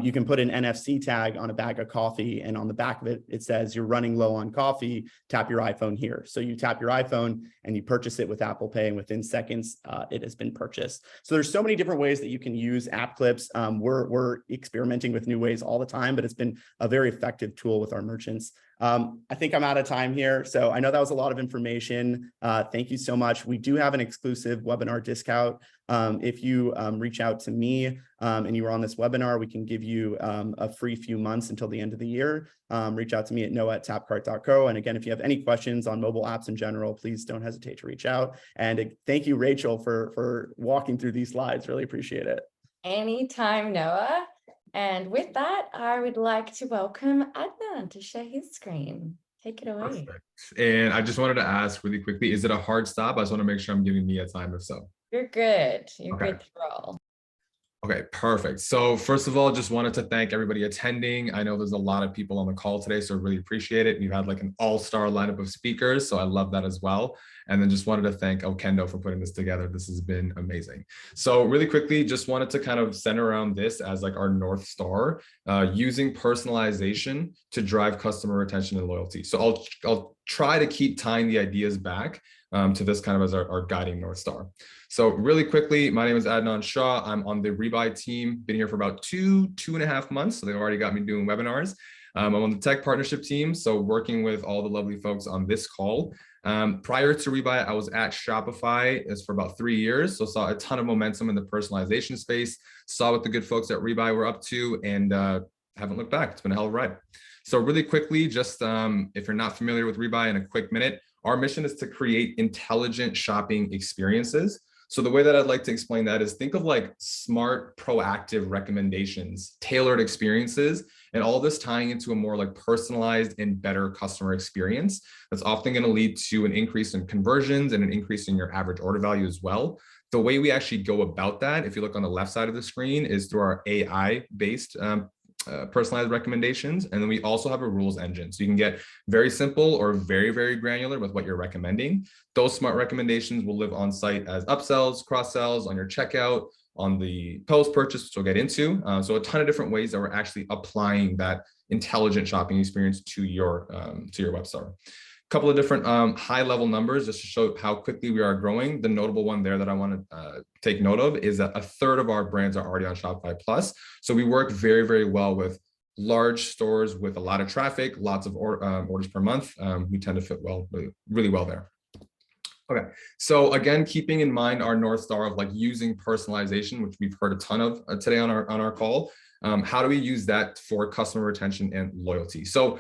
You can put an NFC tag on a bag of coffee, and on the back of it, it says you're running low on coffee, tap your iPhone here. So you tap your iPhone and you purchase it with Apple Pay, and within seconds, it has been purchased. So there's so many different ways that you can use app clips. We're experimenting with new ways all the time, but it's been a very effective tool with our merchants. I think I'm out of time here. So I know that was a lot of information. Thank you so much. We do have an exclusive webinar discount. If you reach out to me and you were on this webinar, we can give you a free few months until the end of the year. Reach out to me at noah@tapcart.co. And again, if you have any questions on mobile apps in general, please don't hesitate to reach out. And thank you, Rachel, for walking through these slides. Really appreciate it. Anytime, Noah. And with that, I would like to welcome Adnan to share his screen. Take it away. Perfect. And I just wanted to ask really quickly, is it a hard stop? I just want to make sure I'm giving Mia time if so. You're good. You're Okay. good to roll. Okay, perfect. So first of all, just wanted to thank everybody attending. I know there's a lot of people on the call today, so I really appreciate it. You had an all-star lineup of speakers, so I love that as well. And then just wanted to thank Okendo for putting this together. This has been amazing. So really quickly, just wanted to kind of center around this as our North Star, using personalization to drive customer retention and loyalty. So I'll try to keep tying the ideas back to this kind of as our guiding North Star. So really quickly, my name is Adnan Shah. I'm on the Rebuy team, been here for about two and a half months. So they've already got me doing webinars. I'm on the tech partnership team, so working with all the lovely folks on this call. Prior to Rebuy, I was at Shopify for about 3 years. So saw a ton of momentum in the personalization space, saw what the good folks at Rebuy were up to, and haven't looked back. It's been a hell of a ride. So really quickly, just if you're not familiar with Rebuy, in a quick minute, our mission is to create intelligent shopping experiences. So the way that I'd like to explain that is think of smart, proactive recommendations, tailored experiences, and all this tying into a more personalized and better customer experience. That's often going to lead to an increase in conversions and an increase in your average order value as well. The way we actually go about that, if you look on the left side of the screen, is through our AI-based personalized recommendations. And then we also have a rules engine. So you can get very simple or very, very granular with what you're recommending. Those smart recommendations will live on site as upsells, cross-sells, on your checkout, on the post-purchase, which we'll get into. So a ton of different ways that we're actually applying that intelligent shopping experience to your website. Couple of different high-level numbers just to show how quickly we are growing. The notable one there that I want to take note of is that 1/3 of our brands are already on Shopify Plus. So we work very, very well with large stores with a lot of traffic, lots of orders per month. We tend to fit really well there. Okay, so again, keeping in mind our North Star of using personalization, which we've heard a ton of today on our call. How do we use that for customer retention and loyalty? So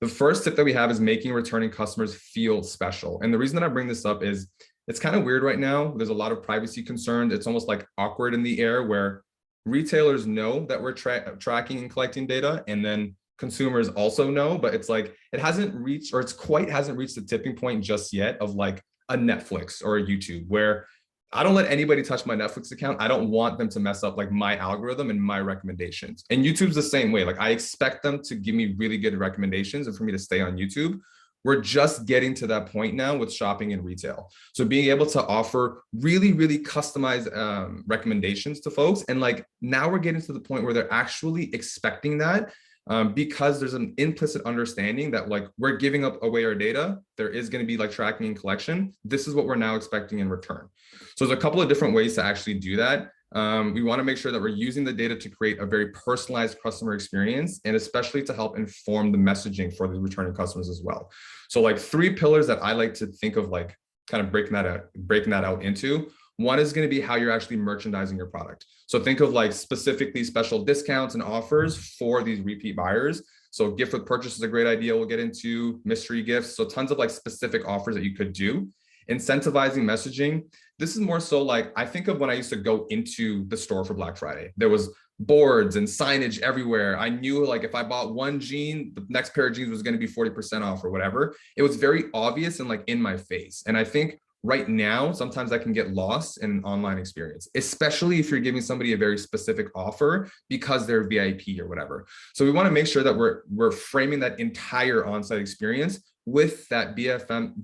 the first tip that we have is making returning customers feel special. And the reason that I bring this up is it's kind of weird right now. There's a lot of privacy concerns. It's almost awkward in the air where retailers know that we're tracking and collecting data, and then consumers also know, but it's it hasn't reached, or hasn't reached the tipping point just yet of a Netflix or a YouTube, where I don't let anybody touch my Netflix account. I don't want them to mess up my algorithm and my recommendations. And YouTube's the same way. I expect them to give me really good recommendations and for me to stay on YouTube. We're just getting to that point now with shopping and retail. So being able to offer really, really customized recommendations to folks. And now we're getting to the point where they're actually expecting that. because there's an implicit understanding that like we're giving up away our data, there is going to be like tracking and collection. This is what we're now expecting in return. So there's a couple of different ways to actually do that. We want to make sure that we're using the data to create a very personalized customer experience, and especially to help inform the messaging for the returning customers as well. So like 3 pillars that I like to think of, like kind of breaking that out into. One is going to be how you're actually merchandising your product. So think of like specifically special discounts and offers for these repeat buyers. So gift with purchase is a great idea. We'll get into mystery gifts. So tons of like specific offers that you could do. Incentivizing messaging. This is more so like, I think of when I used to go into the store for Black Friday. There was boards and signage everywhere. I knew like if I bought one jean, the next pair of jeans was going to be 40% off or whatever. It was very obvious and like in my face. And I think right now, sometimes that can get lost in an online experience, especially if you're giving somebody a very specific offer because they're VIP or whatever. So we want to make sure that we're framing that entire on-site experience with that BFCM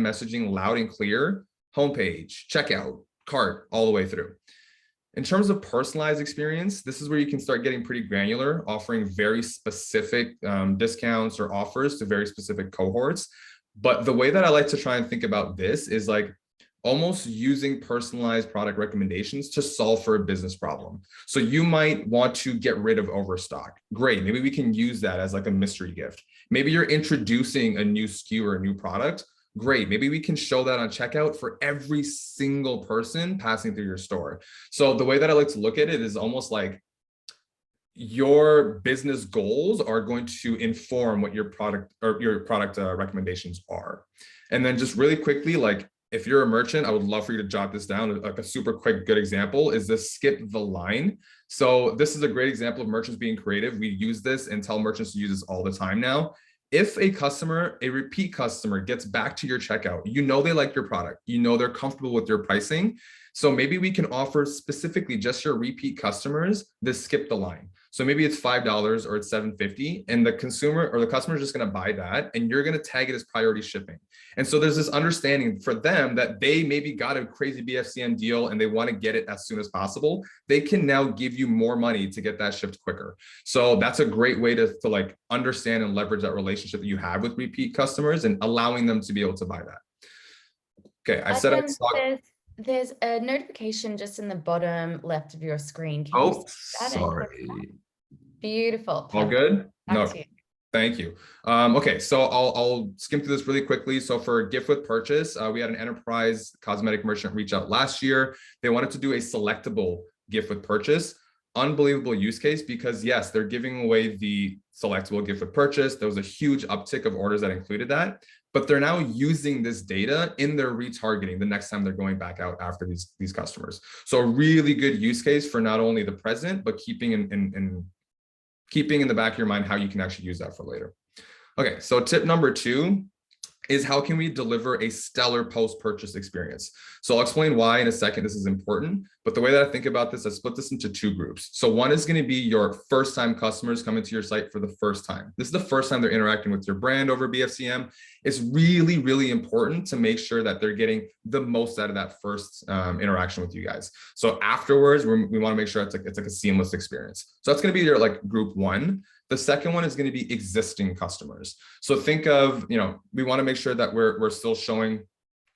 messaging loud and clear, homepage, checkout, cart, all the way through. In terms of personalized experience, this is where you can start getting pretty granular, offering very specific discounts or offers to very specific cohorts. But the way that I like to try and think about this is like almost using personalized product recommendations to solve for a business problem. So you might want to get rid of overstock. Great, maybe we can use that as like a mystery gift. Maybe you're introducing a new SKU or a new product. Great, maybe we can show that on checkout for every single person passing through your store. So the way that I like to look at it is almost like your business goals are going to inform what your product recommendations are. And then just really quickly, like if you're a merchant, I would love for you to jot this down. Like a super quick, good example is the skip the line. So this is a great example of merchants being creative. We use this and tell merchants to use this all the time now. If a customer, a repeat customer gets back to your checkout, you know they like your product, you know they're comfortable with your pricing. So maybe we can offer specifically just your repeat customers this skip the line. So maybe it's $5 or it's $7.50, and the consumer or the customer is just going to buy that, and you're going to tag it as priority shipping. And so there's this understanding for them that they maybe got a crazy BFCM deal and they want to get it as soon as possible. They can now give you more money to get that shipped quicker. So that's a great way to like understand and leverage that relationship that you have with repeat customers and allowing them to be able to buy that. Okay, I said I'd talk. There's a notification just in the bottom left of your screen. Can oh, sorry. Beautiful. All good? No, you. Thank you. Okay, so I'll skim through this really quickly. So for gift with purchase, we had an enterprise cosmetic merchant reach out last year. They wanted to do a selectable gift with purchase. Unbelievable use case because yes, they're giving away the selectable gift with purchase. There was a huge uptick of orders that included that, but they're now using this data in their retargeting the next time they're going back out after these customers. So a really good use case for not only the present, but keeping in the back of your mind how you can actually use that for later. Okay, so tip number 2 is how can we deliver a stellar post-purchase experience? So I'll explain why in a second this is important, but the way that I think about this, I split this into 2 groups. So one is going to be your first-time customers coming to your site for the first time. This is the first time they're interacting with your brand over BFCM. It's really, really important to make sure that they're getting the most out of that first interaction with you guys. So afterwards, we want to make sure it's like a seamless experience. So that's going to be your like group 1. The second one is going to be existing customers. So think of, we want to make sure that we're still showing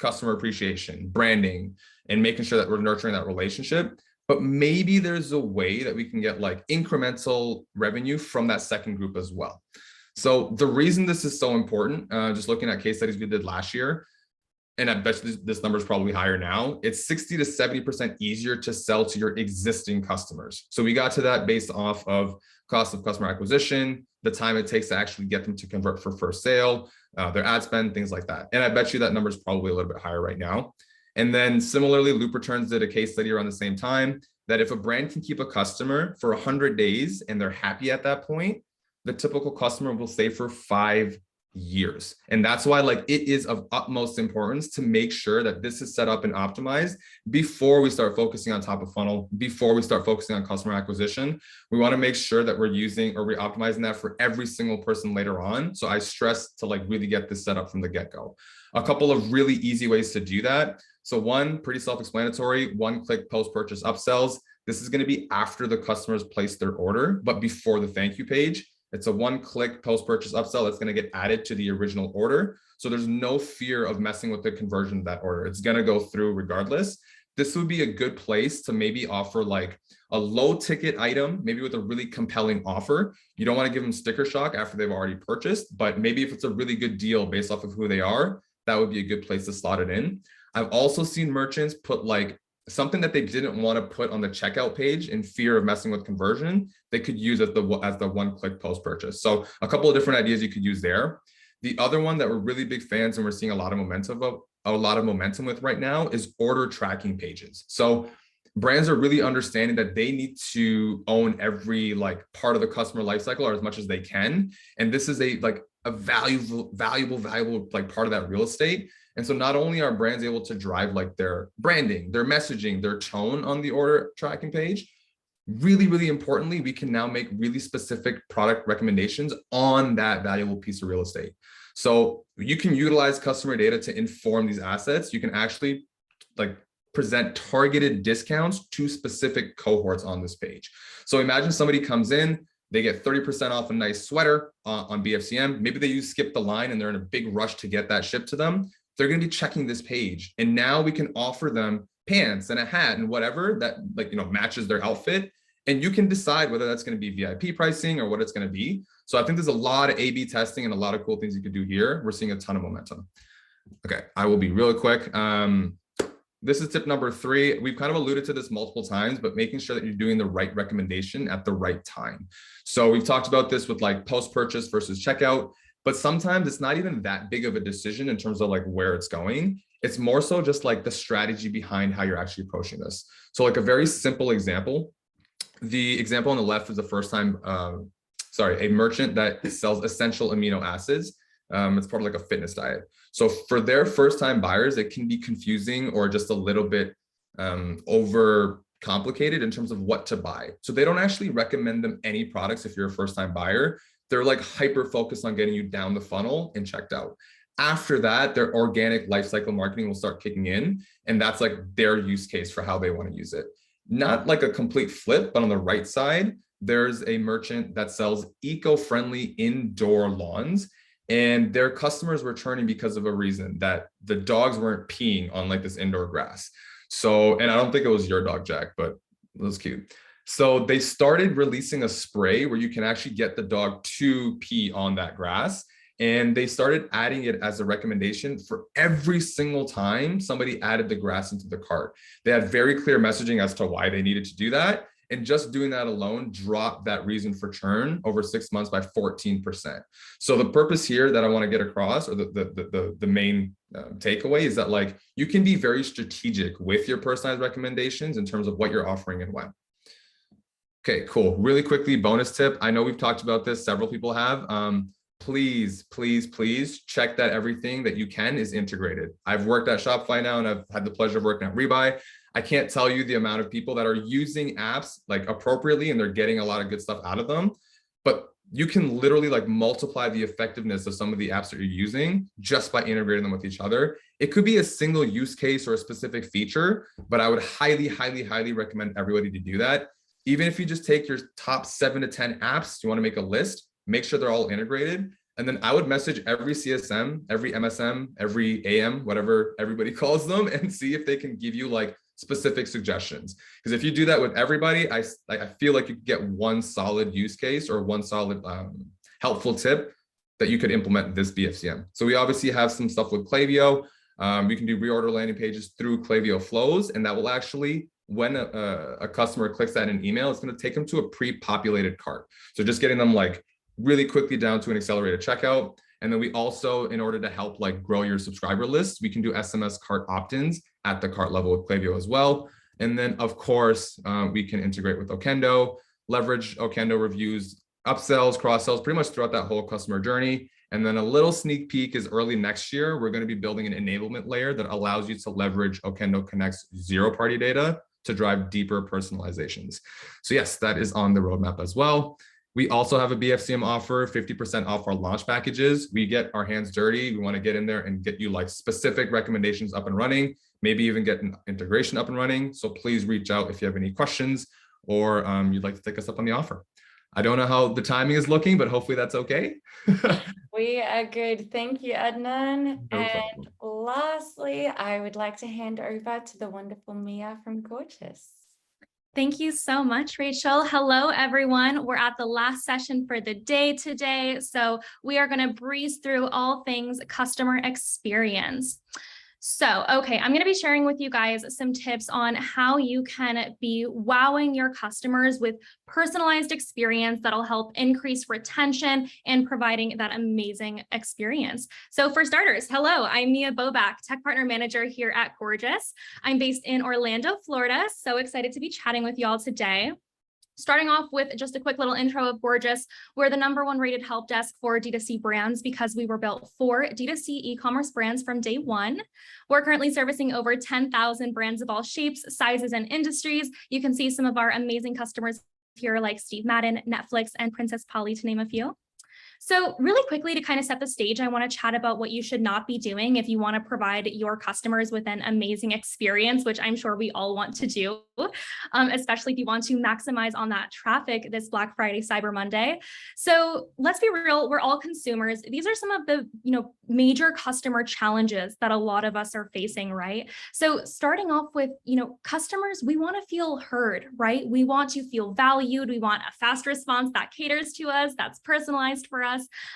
customer appreciation, branding, and making sure that we're nurturing that relationship. But maybe there's a way that we can get like incremental revenue from that second group as well. So the reason this is so important, just looking at case studies we did last year, and I bet you this number is probably higher now, it's 60 to 70% easier to sell to your existing customers. So we got to that based off of cost of customer acquisition, the time it takes to actually get them to convert for first sale, their ad spend, things like that. And I bet you that number is probably a little bit higher right now. And then similarly, Loop Returns did a case study around the same time that if a brand can keep a customer for 100 days and they're happy at that point, the typical customer will stay for 5 years. And that's why like it is of utmost importance to make sure that this is set up and optimized before we start focusing on top of funnel, before we start focusing on customer acquisition. We want to make sure that we're using or we're optimizing that for every single person later on. So I stress to like really get this set up from the get-go. A couple of really easy ways to do that. So one, pretty self-explanatory, one-click post-purchase upsells. This is going to be after the customers place their order, but before the thank you page. It's a one-click post-purchase upsell that's going to get added to the original order. So there's no fear of messing with the conversion of that order. It's going to go through regardless. This would be a good place to maybe offer like a low ticket item, maybe with a really compelling offer. You don't want to give them sticker shock after they've already purchased, but maybe if it's a really good deal based off of who they are, that would be a good place to slot it in. I've also seen merchants put like something that they didn't want to put on the checkout page in fear of messing with conversion, they could use as the one-click post-purchase. So a couple of different ideas you could use there. The other one that we're really big fans and we're seeing a lot of momentum with right now is order tracking pages. So brands are really understanding that they need to own every like part of the customer lifecycle or as much as they can. And this is a valuable like part of that real estate. And so not only are brands able to drive like their branding, their messaging, their tone on the order tracking page, really, really importantly, we can now make really specific product recommendations on that valuable piece of real estate. So you can utilize customer data to inform these assets. You can actually like present targeted discounts to specific cohorts on this page. So imagine somebody comes in, they get 30% off a nice sweater on BFCM. Maybe they use skip the line and they're in a big rush to get that shipped to them. They're going to be checking this page. And now we can offer them pants and a hat and whatever that matches their outfit. And you can decide whether that's going to be VIP pricing or what it's going to be. So I think there's a lot of A/B testing and a lot of cool things you could do here. We're seeing a ton of momentum. Okay, I will be real quick. This is tip number 3. We've kind of alluded to this multiple times, but making sure that you're doing the right recommendation at the right time. So we've talked about this with like post-purchase versus checkout, but sometimes it's not even that big of a decision in terms of like where it's going. It's more so just like the strategy behind how you're actually approaching this. So like a very simple example, the example on the left is a merchant that sells essential amino acids. It's part of like a fitness diet. So for their first-time buyers, it can be confusing or just a little bit over complicated in terms of what to buy. So they don't actually recommend them any products if you're a first-time buyer. They're like hyper focused on getting you down the funnel and checked out. After that, their organic lifecycle marketing will start kicking in. And that's like their use case for how they want to use it. Not like a complete flip, but on the right side, there's a merchant that sells eco-friendly indoor lawns. And their customers were churning because of a reason that the dogs weren't peeing on like this indoor grass. So, and I don't think it was your dog, Jack, but it was cute. So they started releasing a spray where you can actually get the dog to pee on that grass. And they started adding it as a recommendation for every single time somebody added the grass into the cart. They had very clear messaging as to why they needed to do that. And just doing that alone dropped that reason for churn over 6 months by 14%. So the purpose here that I want to get across, or the main takeaway, is that like you can be very strategic with your personalized recommendations in terms of what you're offering and when. Okay, cool. Really quickly, bonus tip. I know we've talked about this, several people have. Please check that everything that you can is integrated. I've worked at Shopify now and I've had the pleasure of working at Rebuy. I can't tell you the amount of people that are using apps like appropriately and they're getting a lot of good stuff out of them, but you can literally like multiply the effectiveness of some of the apps that you're using just by integrating them with each other. It could be a single use case or a specific feature, but I would highly recommend everybody to do that. Even if you just take your top 7 to 10 apps, you want to make a list, make sure they're all integrated. And then I would message every CSM, every MSM, every AM, whatever everybody calls them, and see if they can give you like specific suggestions. Because if you do that with everybody, I feel like you could get one solid use case or one solid helpful tip that you could implement in this BFCM. So we obviously have some stuff with Klaviyo. We can do reorder landing pages through Klaviyo flows, and that will actually, when a customer clicks that in an email, it's going to take them to a pre-populated cart. So just getting them like really quickly down to an accelerated checkout. And then we also, in order to help like grow your subscriber list, we can do SMS cart opt-ins at the cart level with Klaviyo as well. And then of course, we can integrate with Okendo, leverage Okendo reviews, upsells, cross-sells, pretty much throughout that whole customer journey. And then a little sneak peek is early next year, we're going to be building an enablement layer that allows you to leverage Okendo Connect's zero-party data to drive deeper personalizations. So yes, that is on the roadmap as well. We also have a BFCM offer, 50% off our launch packages. We get our hands dirty. We want to get in there and get you like specific recommendations up and running. maybe even get an integration up and running. So please reach out if you have any questions or you'd like to take us up on the offer. I don't know how the timing is looking, but hopefully that's okay. We are good. Thank you, Adnan. No And problem. lastly, I would like to hand over to the wonderful Mia from Gorgias. Thank you so much, Rachel. Hello, everyone. We're at the last session for the day today. So we are going to breeze through all things customer experience. So, okay, I'm going to be sharing with you guys some tips on how you can be wowing your customers with personalized experience that'll help increase retention and providing that amazing experience. So for starters, hello, I'm Mia Bobak, Tech Partner Manager here at Gorgias. I'm based in Orlando, Florida. So excited to be chatting with y'all today. Starting off with just a quick little intro of Gorgias, we're the #1 rated help desk for D2C brands because we were built for D2C e-commerce brands from day one. We're currently servicing over 10,000 brands of all shapes, sizes, and industries. You can see some of our amazing customers here like Steve Madden, Netflix, and Princess Polly, to name a few. So really quickly to kind of set the stage, I want to chat about what you should not be doing if you want to provide your customers with an amazing experience, which I'm sure we all want to do, especially if you want to maximize on that traffic this Black Friday, Cyber Monday. So let's be real, we're all consumers. These are some of the major customer challenges that a lot of us are facing, right? So starting off with, customers, we want to feel heard, right? We want to feel valued. We want a fast response that caters to us, that's personalized for us.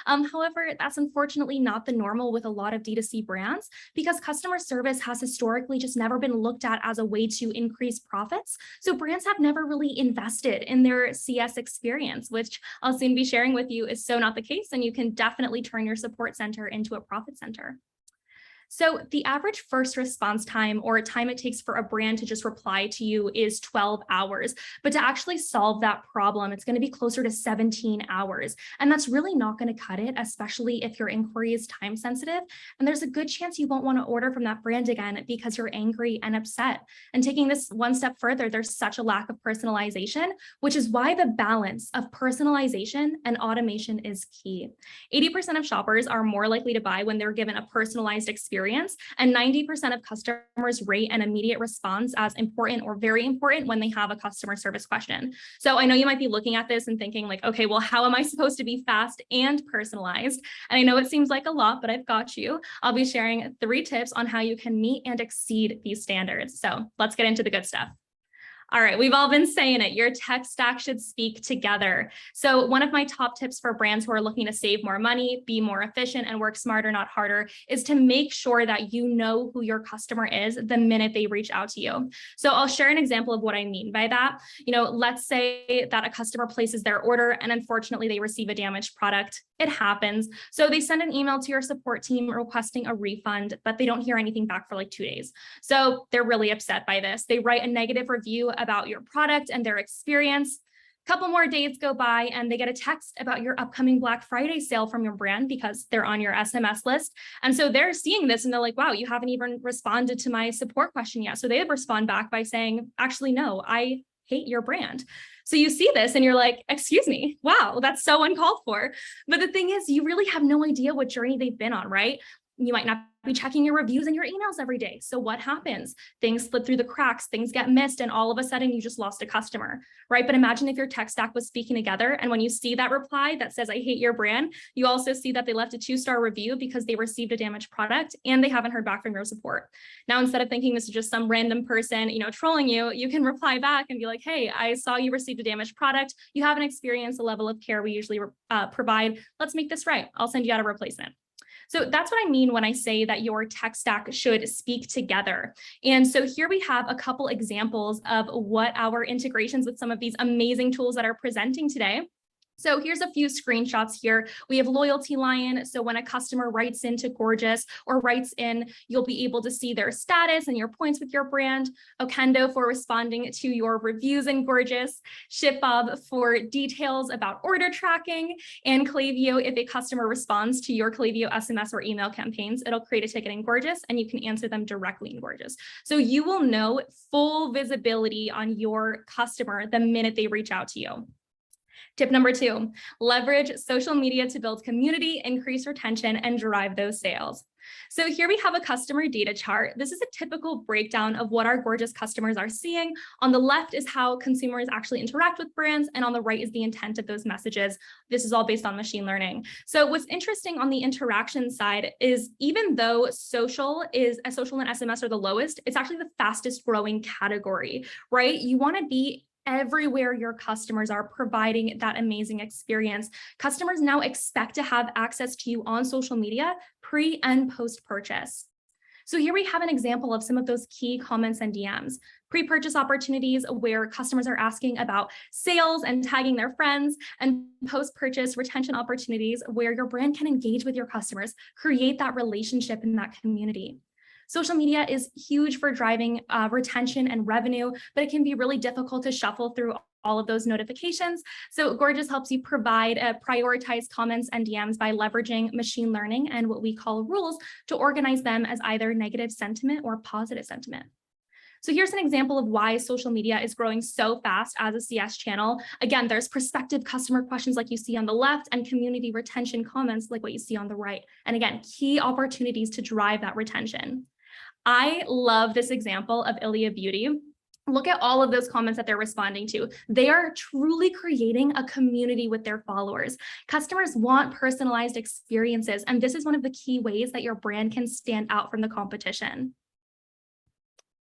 However, that's unfortunately not the normal with a lot of D2C brands because customer service has historically just never been looked at as a way to increase profits. So brands have never really invested in their CS experience, which I'll soon be sharing with you is so not the case. And you can definitely turn your support center into a profit center. So the average first response time or time it takes for a brand to just reply to you is 12 hours. But to actually solve that problem, it's going to be closer to 17 hours. And that's really not going to cut it, especially if your inquiry is time sensitive. And there's a good chance you won't want to order from that brand again because you're angry and upset. And taking this one step further, there's such a lack of personalization, which is why the balance of personalization and automation is key. 80% of shoppers are more likely to buy when they're given a personalized experience, and 90% of customers rate an immediate response as important or very important when they have a customer service question. So I know you might be looking at this and thinking like, okay, well, how am I supposed to be fast and personalized? And I know it seems like a lot, but I've got you. I'll be sharing 3 tips on how you can meet and exceed these standards. So let's get into the good stuff. All right, we've all been saying it. Your tech stack should speak together. So one of my top tips for brands who are looking to save more money, be more efficient, and work smarter, not harder, is to make sure that you know who your customer is the minute they reach out to you. So I'll share an example of what I mean by that. Let's say that a customer places their order and unfortunately they receive a damaged product. It happens. So they send an email to your support team requesting a refund, but they don't hear anything back for like 2 days. So they're really upset by this. They write a negative review about your product and their experience. A couple more days go by and they get a text about your upcoming Black Friday sale from your brand because they're on your SMS list. And so they're seeing this and they're like, wow, you haven't even responded to my support question yet. So they respond back by saying, actually, no, I hate your brand. So you see this and you're like, excuse me, wow, that's so uncalled for. But the thing is, you really have no idea what journey they've been on, right? You might not be checking your reviews and your emails every day. So what happens? Things slip through the cracks, things get missed, and all of a sudden you just lost a customer, right? But imagine if your tech stack was speaking together. And when you see that reply that says, I hate your brand, you also see that they left a 2-star review because they received a damaged product and they haven't heard back from your support. Now, instead of thinking this is just some random person, trolling you, you can reply back and be like, hey, I saw you received a damaged product. You haven't experienced the level of care we usually provide. Let's make this right. I'll send you out a replacement. So that's what I mean when I say that your tech stack should speak together. And so here we have a couple examples of what our integrations with some of these amazing tools that are presenting today. So here's a few screenshots here. We have LoyaltyLion. So when a customer writes into Gorgias or writes in, you'll be able to see their status and your points with your brand. Okendo for responding to your reviews in Gorgias. Shipbob for details about order tracking. And Klaviyo, if a customer responds to your Klaviyo SMS or email campaigns, it'll create a ticket in Gorgias and you can answer them directly in Gorgias. So you will know full visibility on your customer the minute they reach out to you. Tip number 2, leverage social media to build community, increase retention, and drive those sales. So here we have a customer data chart. This is a typical breakdown of what our Gorgias customers are seeing. On the left is how consumers actually interact with brands, and on the right is the intent of those messages. This is all based on machine learning. So what's interesting on the interaction side is even though social and SMS are the lowest, it's actually the fastest growing category, right? You want to be everywhere your customers are, providing that amazing experience. Customers now expect to have access to you on social media pre and post purchase. So here we have an example of some of those key comments and DMs. Pre-purchase opportunities where customers are asking about sales and tagging their friends, and post-purchase retention opportunities where your brand can engage with your customers, create that relationship in that community. Social media is huge for driving retention and revenue, but it can be really difficult to shuffle through all of those notifications. So Gorgias helps you provide prioritized comments and DMs by leveraging machine learning and what we call rules to organize them as either negative sentiment or positive sentiment. So here's an example of why social media is growing so fast as a CS channel. Again, there's prospective customer questions like you see on the left and community retention comments like what you see on the right. And again, key opportunities to drive that retention. I love this example of Ilia Beauty. Look at all of those comments that they're responding to. They are truly creating a community with their followers. Customers want personalized experiences, and this is one of the key ways that your brand can stand out from the competition.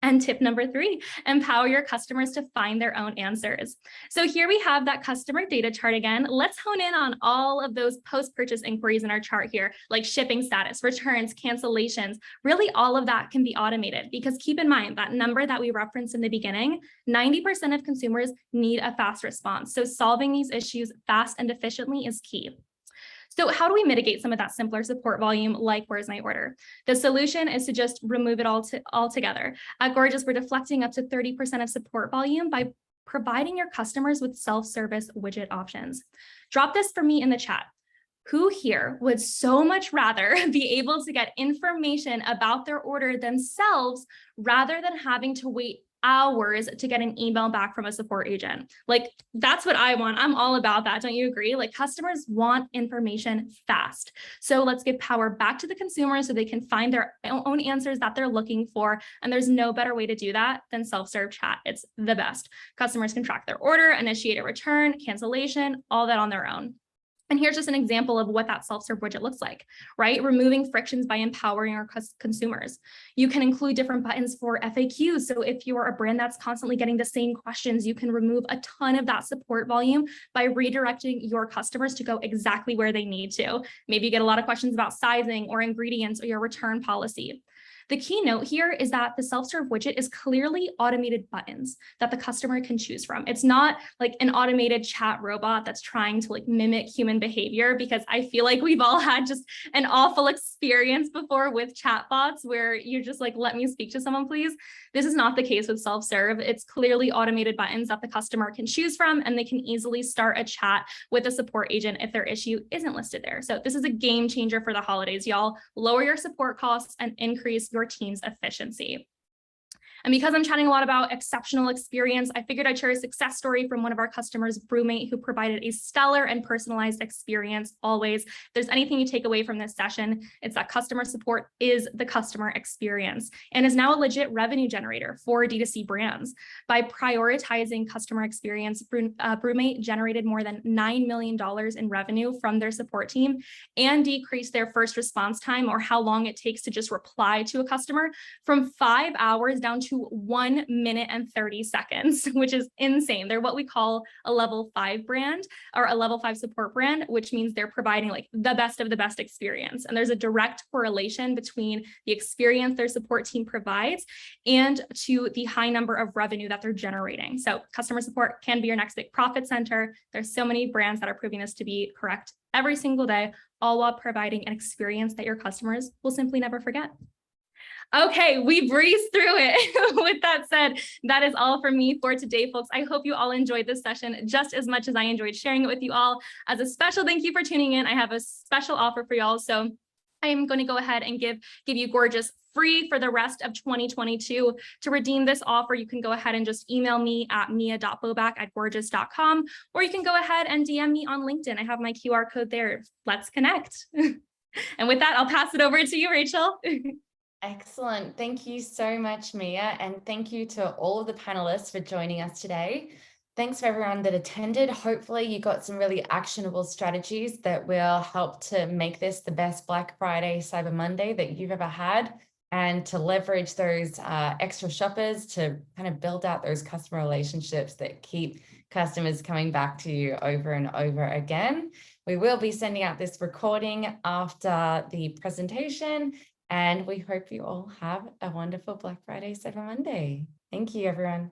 And tip number 3, empower your customers to find their own answers. So here we have that customer data chart again. Let's hone in on all of those post-purchase inquiries in our chart here, like shipping status, returns, cancellations. Really, all of that can be automated, because keep in mind that number that we referenced in the beginning, 90% of consumers need a fast response. So solving these issues fast and efficiently is key. So how do we mitigate some of that simpler support volume, like where's my order? The solution is to just remove it altogether. At Gorgias, we're deflecting up to 30% of support volume by providing your customers with self-service widget options. Drop this for me in the chat. Who here would so much rather be able to get information about their order themselves rather than having to wait hours to get an email back from a support agent? Like, that's what I want. I'm all about that. Don't you agree? Like, customers want information fast. So let's give power back to the consumer so they can find their own answers that they're looking for. And there's no better way to do that than self-serve chat. It's the best. Customers can track their order, initiate a return, cancellation, all that on their own. And here's just an example of what that self-serve widget looks like, right? Removing frictions by empowering our consumers. You can include different buttons for FAQs. So if you're a brand that's constantly getting the same questions, you can remove a ton of that support volume by redirecting your customers to go exactly where they need to. Maybe you get a lot of questions about sizing or ingredients or your return policy. The key note here is that the self-serve widget is clearly automated buttons that the customer can choose from. It's not like an automated chat robot that's trying to like mimic human behavior, because I feel like we've all had just an awful experience before with chatbots where you're just like, let me speak to someone, please. This is not the case with self-serve. It's clearly automated buttons that the customer can choose from, and they can easily start a chat with a support agent if their issue isn't listed there. So this is a game changer for the holidays, y'all. Lower your support costs and increase your team's efficiency. And because I'm chatting a lot about exceptional experience, I figured I'd share a success story from one of our customers, Brewmate, who provided a stellar and personalized experience always. If there's anything you take away from this session, it's that customer support is the customer experience and is now a legit revenue generator for D2C brands. By prioritizing customer experience, Brewmate generated more than $9 million in revenue from their support team and decreased their first response time, or how long it takes to just reply to a customer, from 5 hours down to 1 minute and 30 seconds, which is insane. They're what we call a level 5 brand, or a level 5 support brand, which means they're providing like the best of the best experience. And there's a direct correlation between the experience their support team provides and to the high number of revenue that they're generating. So customer support can be your next big profit center. There's so many brands that are proving this to be correct every single day, all while providing an experience that your customers will simply never forget. Okay, we breezed through it. With that said, that is all for me for today, folks. I hope you all enjoyed this session just as much as I enjoyed sharing it with you all. As a special thank you for tuning in, I have a special offer for y'all. So I am going to go ahead and give you Gorgias free for the rest of 2022. To redeem this offer, you can go ahead and just email me at mia.boback@gorgias.com, or you can go ahead and DM me on LinkedIn. I have my QR code there. Let's connect. And with that, I'll pass it over to you, Rachel. Excellent. Thank you so much, Mia. And thank you to all of the panelists for joining us today. Thanks for everyone that attended. Hopefully you got some really actionable strategies that will help to make this the best Black Friday, Cyber Monday that you've ever had, and to leverage those extra shoppers to kind of build out those customer relationships that keep customers coming back to you over and over again. We will be sending out this recording after the presentation, and we hope you all have a wonderful Black Friday, Cyber Monday. Thank you, everyone.